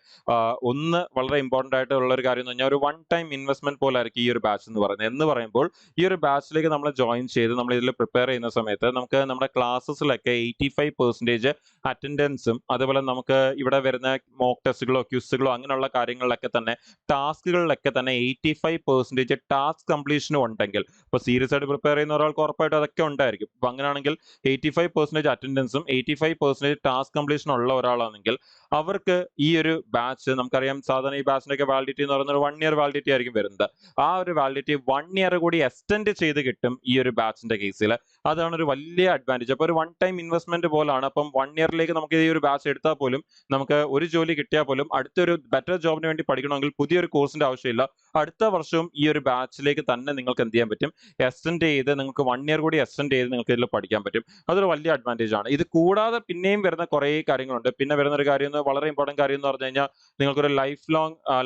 ഒന്ന് വളരെ ഇമ്പോർട്ടന്റ് ആയിട്ടുള്ള ഒരു കാര്യം എന്ന് പറഞ്ഞാൽ ഒരു 1 ടൈം ഇൻവെസ്റ്റ്മെന്റ് പോലെ ആയിരിക്കും ഈ ഒരു ബാച്ച് എന്ന് പറയുന്നത്. എന്ന് പറയുമ്പോൾ ഈ ഒരു ബാച്ചിലേക്ക് നമ്മൾ ജോയിൻ ചെയ്ത് നമ്മൾ ഇതിൽ പ്രിപ്പയർ ചെയ്യുന്ന സമയത്ത് നമുക്ക് നമ്മുടെ ക്ലാസ്സസിലൊക്കെ 85% അറ്റൻഡൻസും അതുപോലെ നമുക്ക് ഇവിടെ വരുന്ന മോക്ക് ടെസ്റ്റുകളോ ക്യൂസുകളോ അങ്ങനെയുള്ള കാര്യങ്ങളിലൊക്കെ തന്നെ ടാസ്കുകളിലൊക്കെ തന്നെ 85% ടാസ്ക് കംപ്ലീഷനും ഉണ്ടെങ്കിൽ, ഇപ്പോൾ സീരിയസ് ആയിട്ട് പ്രിപ്പയർ ചെയ്യുന്ന ഒരാൾക്ക് ഉറപ്പായിട്ടും അതൊക്കെ ഉണ്ടായിരിക്കും. അപ്പോൾ അങ്ങനെയാണെങ്കിൽ 85% അറ്റൻഡൻസും 85% ടാസ്ക് കംപ്ലീഷനും ഉള്ള ഒരാളാണെങ്കിൽ അവർക്ക് ഈ ഒരു ബാച്ച്, നമുക്കറിയാം സാധാരണ ഈ ബാച്ചിന്റെ ഒക്കെ വാലിഡിറ്റി എന്ന് പറയുന്നത് 1 ഇയർ വാലിഡിറ്റി ആയിരിക്കും വരുന്നത്. ആ ഒരു വാലിഡിറ്റി 1 ഇയർ കൂടി എക്സ്റ്റെൻഡ് ചെയ്ത് കിട്ടും ഈ ഒരു ബാച്ചിന്റെ കേസിൽ. അതാണ് ഒരു വലിയ അഡ്വാൻറ്റേജ്. അപ്പോൾ ഒരു 1 ടൈം ഇൻവെസ്റ്റ്മെന്റ് പോലാണ്. അപ്പം 1 ഇയറിലേക്ക് നമുക്ക് ഈ ഒരു ബാച്ച് എടുത്താൽ പോലും നമുക്ക് ഒരു ജോലി കിട്ടിയാൽ പോലും അടുത്തൊരു ബെറ്റർ ജോബിന് വേണ്ടി പഠിക്കണമെങ്കിൽ പുതിയൊരു കോഴ്സിന്റെ ആവശ്യമില്ല. അടുത്ത വർഷവും ഈ ഒരു ബാച്ചിലേക്ക് തന്നെ നിങ്ങൾക്ക് എന്ത് ചെയ്യാൻ പറ്റും? എക്സ്റ്റെൻഡ് ചെയ്ത് നിങ്ങൾക്ക് 1 ഇയർ കൂടി എക്സ്റ്റെൻഡ് ചെയ്ത് നിങ്ങൾക്ക് ഇതിൽ പഠിക്കാൻ പറ്റും. അതൊരു വലിയ അഡ്വാൻറ്റേജ് ആണ്. ഇത് കൂടാതെ പിന്നെയും വരുന്ന കുറേ കാര്യങ്ങളുണ്ട്. പിന്നെ വരുന്ന ഒരു കാര്യം, വളരെ ഇമ്പോർട്ടന്റ് കാര്യം എന്ന് പറഞ്ഞു കഴിഞ്ഞാൽ നിങ്ങൾക്കൊരു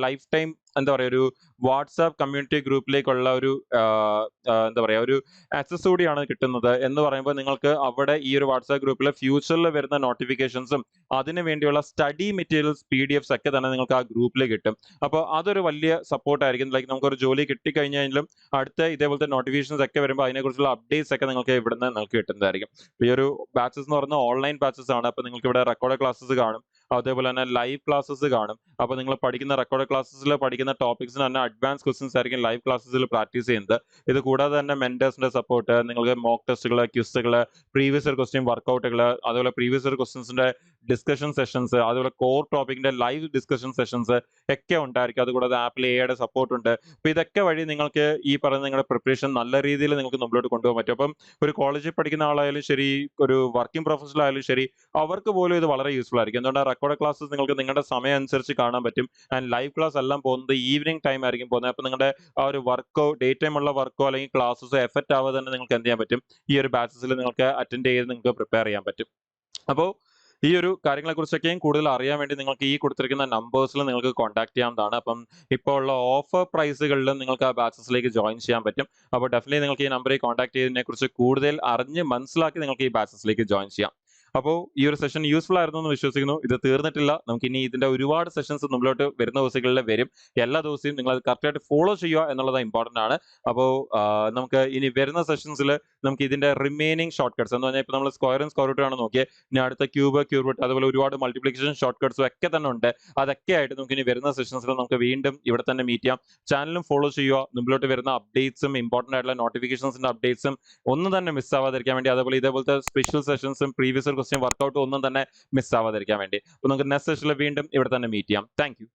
ലൈഫ് ടൈം എന്താ പറയുക, ഒരു വാട്സാപ്പ് കമ്മ്യൂണിറ്റി ഗ്രൂപ്പിലേക്കുള്ള ഒരു എന്താ പറയുക, ഒരു ആക്സസ് കൂടിയാണ് കിട്ടുന്നത്. എന്ന് പറയുമ്പോൾ നിങ്ങൾക്ക് അവിടെ ഈ ഒരു വാട്സാപ്പ് ഗ്രൂപ്പിൽ ഫ്യൂച്ചറിൽ വരുന്ന നോട്ടിഫിക്കേഷൻസും അതിനു വേണ്ടിയുള്ള സ്റ്റഡി മെറ്റീരിയൽസ് PDFs ഒക്കെ തന്നെ നിങ്ങൾക്ക് ആ ഗ്രൂപ്പിൽ കിട്ടും. അപ്പോൾ അതൊരു വലിയ സപ്പോർട്ട് ആയിരിക്കും. ലൈക്ക് നമുക്കൊരു ജോലി കിട്ടിക്കഴിഞ്ഞാലും അടുത്ത ഇതേപോലത്തെ നോട്ടിഫിക്കേഷൻസ് ഒക്കെ വരുമ്പോൾ അതിനെക്കുറിച്ചുള്ള അപ്ഡേറ്റ്സ് ഒക്കെ നിങ്ങൾക്ക് ഇവിടുന്ന് നിങ്ങൾക്ക് കിട്ടുന്നതായിരിക്കും. ഈ ഒരു ബാച്ചസ് എന്ന് പറയുന്നത് ഓൺലൈൻ ബാച്ചസ് ആണ്. അപ്പോൾ നിങ്ങൾക്ക് ഇവിടെ റെക്കോർഡ് ക്ലാസ്സസ് കാണും, അതേപോലെ തന്നെ ലൈവ് ക്ലാസ്സസ് കാണും. അപ്പോൾ നിങ്ങൾ പഠിക്കുന്ന റെക്കോർഡ് ക്ലാസ്സസിൽ പഠിക്കുന്ന ടോപ്പിക്സിന് തന്നെ അഡ്വാൻസ് ക്വസ്റ്റ്യൻസ് ആയിരിക്കും ലൈവ് ക്ലാസ്സസിൽ പ്രാക്ടീസ് ചെയ്യുന്നത്. ഇത് കൂടാതെ തന്നെ മെന്റേഴ്സിന്റെ സപ്പോർട്ട്, നിങ്ങൾക്ക് മോക്ക് ടെസ്റ്റുകൾ, ക്വിസുകൾ, പ്രീവിയസ് ഇയർ ക്വസ്റ്റ്യൻ വർക്കൗട്ടുകൾ, അതുപോലെ പ്രീവിയസ് ഇയർ ക്വസ്റ്റ്യൻസിന്റെ ഡിസ്കഷൻ സെഷൻസ്, അതുപോലെ കോർ ടോപ്പിക്കിന്റെ ലൈവ് ഡിസ്കഷൻ സെഷൻസ് ഒക്കെ ഉണ്ടായിരിക്കും. അതുകൂടാതെ ആപ്പിൾ AI സപ്പോർട്ട് ഉണ്ട്. അപ്പോൾ ഇതൊക്കെ വഴി നിങ്ങൾക്ക് ഈ പറയുന്ന നിങ്ങളുടെ പ്രിപ്പറേഷൻ നല്ല രീതിയിൽ നിങ്ങൾക്ക് മുമ്പോട്ട് കൊണ്ടുപോകാൻ പറ്റും. അപ്പം ഒരു കോളേജിൽ പഠിക്കുന്ന ആളായാലും ശരി, ഒരു വർക്കിംഗ് പ്രൊഫഷണൽ ആയാലും ശരി, അവർക്ക് പോലും ഇത് വളരെ യൂസ്ഫുൾ ആയിരിക്കും. എന്തുകൊണ്ടാണ് റെക്കോർഡ് ക്ലാസ്സസ് നിങ്ങൾക്ക് നിങ്ങളുടെ സമയം അനുസരിച്ച് കാണാൻ പറ്റും. ആൻഡ് ലൈവ് ക്ലാസ് എല്ലാം പോകുന്നത് ഈവനിങ് ടൈം ആയിരിക്കും പോകുന്നത്. അപ്പോൾ നിങ്ങളുടെ ആ ഒരു വർക്കോ, ഡേ ടൈം ഉള്ള വർക്കോ അല്ലെങ്കിൽ ക്ലാസ്സസോ എഫക്റ്റ് ആവാതെ തന്നെ നിങ്ങൾക്ക് എന്ത് ചെയ്യാൻ പറ്റും? ഈ ഒരു ബാച്ചസിൽ നിങ്ങൾക്ക് അറ്റൻഡ് ചെയ്ത് നിങ്ങൾക്ക് പ്രിപ്പയർ ചെയ്യാൻ പറ്റും. അപ്പോൾ ഈ ഒരു കാര്യങ്ങളെക്കുറിച്ചൊക്കെയും കൂടുതൽ അറിയാൻ വേണ്ടി നിങ്ങൾക്ക് ഈ കൊടുത്തിരിക്കുന്ന നമ്പേഴ്സിൽ നിങ്ങൾക്ക് കോൺടാക്ട് ചെയ്യാവുന്നതാണ്. അപ്പം ഇപ്പോൾ ഉള്ള ഓഫർ പ്രൈസുകളിലും നിങ്ങൾക്ക് ആ ബാച്ചസിലേക്ക് ജോയിൻ ചെയ്യാൻ പറ്റും. അപ്പോൾ ഡെഫിനറ്റ്ലി നിങ്ങൾക്ക് ഈ നമ്പറിൽ കോൺടാക്ട് ചെയ്തതിനെ കുറിച്ച് കൂടുതൽ അറിഞ്ഞ് മനസ്സിലാക്കി നിങ്ങൾക്ക് ഈ ബാച്ചസിലേക്ക് ജോയിൻ ചെയ്യാം. അപ്പോൾ ഈ ഒരു സെഷൻ യൂസ്ഫുൾ ആയിരുന്നു എന്ന് വിശ്വസിക്കുന്നു. ഇത് തീർന്നിട്ടില്ല. നമുക്ക് ഇനി ഇതിന്റെ ഒരുപാട് സെഷൻസ് മുമ്പിലോട്ട് വരുന്ന ദിവസങ്ങളിൽ വരും. എല്ലാ ദിവസവും നിങ്ങൾ അത് കറക്റ്റായിട്ട് ഫോളോ ചെയ്യുക എന്നുള്ളത് ഇമ്പോർട്ടന്റ് ആണ്. അപ്പോൾ നമുക്ക് ഇനി വരുന്ന സെഷൻസിൽ നമുക്ക് ഇതിന്റെ റിമൈനിങ് ഷോർട്ട് കട്ട്സ് എന്ന് പറഞ്ഞാൽ ഇപ്പോൾ നമ്മൾ സ്ക്വയറും സ്ക്വയർ റൂട്ടും ആണ് നോക്കിയത്. ഇനി അടുത്ത ക്യൂബ് റൂട്ട്, അതുപോലെ ഒരുപാട് മൾട്ടിപ്ലിക്കേഷൻ ഷോർട്ട് കട്ട്സും ഒക്കെ തന്നെ ഉണ്ട്. അതൊക്കെ ആയിട്ട് നമുക്ക് ഇനി വരുന്ന സെഷൻസിൽ നമുക്ക് വീണ്ടും ഇവിടെ തന്നെ മീറ്റ് ചെയ്യാം. ചാനലും ഫോളോ ചെയ്യുക. മുമ്പിലോട്ട് വരുന്ന അപ്ഡേറ്റ്സും ഇമ്പോർട്ടന്റ് ആയിട്ടുള്ള നോട്ടിഫിക്കേഷൻസിന്റെ അപ്ഡേറ്റ്സും ഒന്നും തന്നെ മിസ് ആവാതിരിക്കാൻ വേണ്ടി, അതുപോലെ ഇതേപോലത്തെ സ്പെഷ്യൽ സെഷൻസും പ്രീവിയസ് ക്വസ്റ്റ്യൻ വർക്കൗട്ടും ഒന്നും തന്നെ മിസ് ആവാതിരിക്കാൻ വേണ്ടി. അപ്പോൾ നമുക്ക് നെക്സ്റ്റ് സെഷനിൽ വീണ്ടും ഇവിടെ തന്നെ മീറ്റ് ചെയ്യാം. Thank you.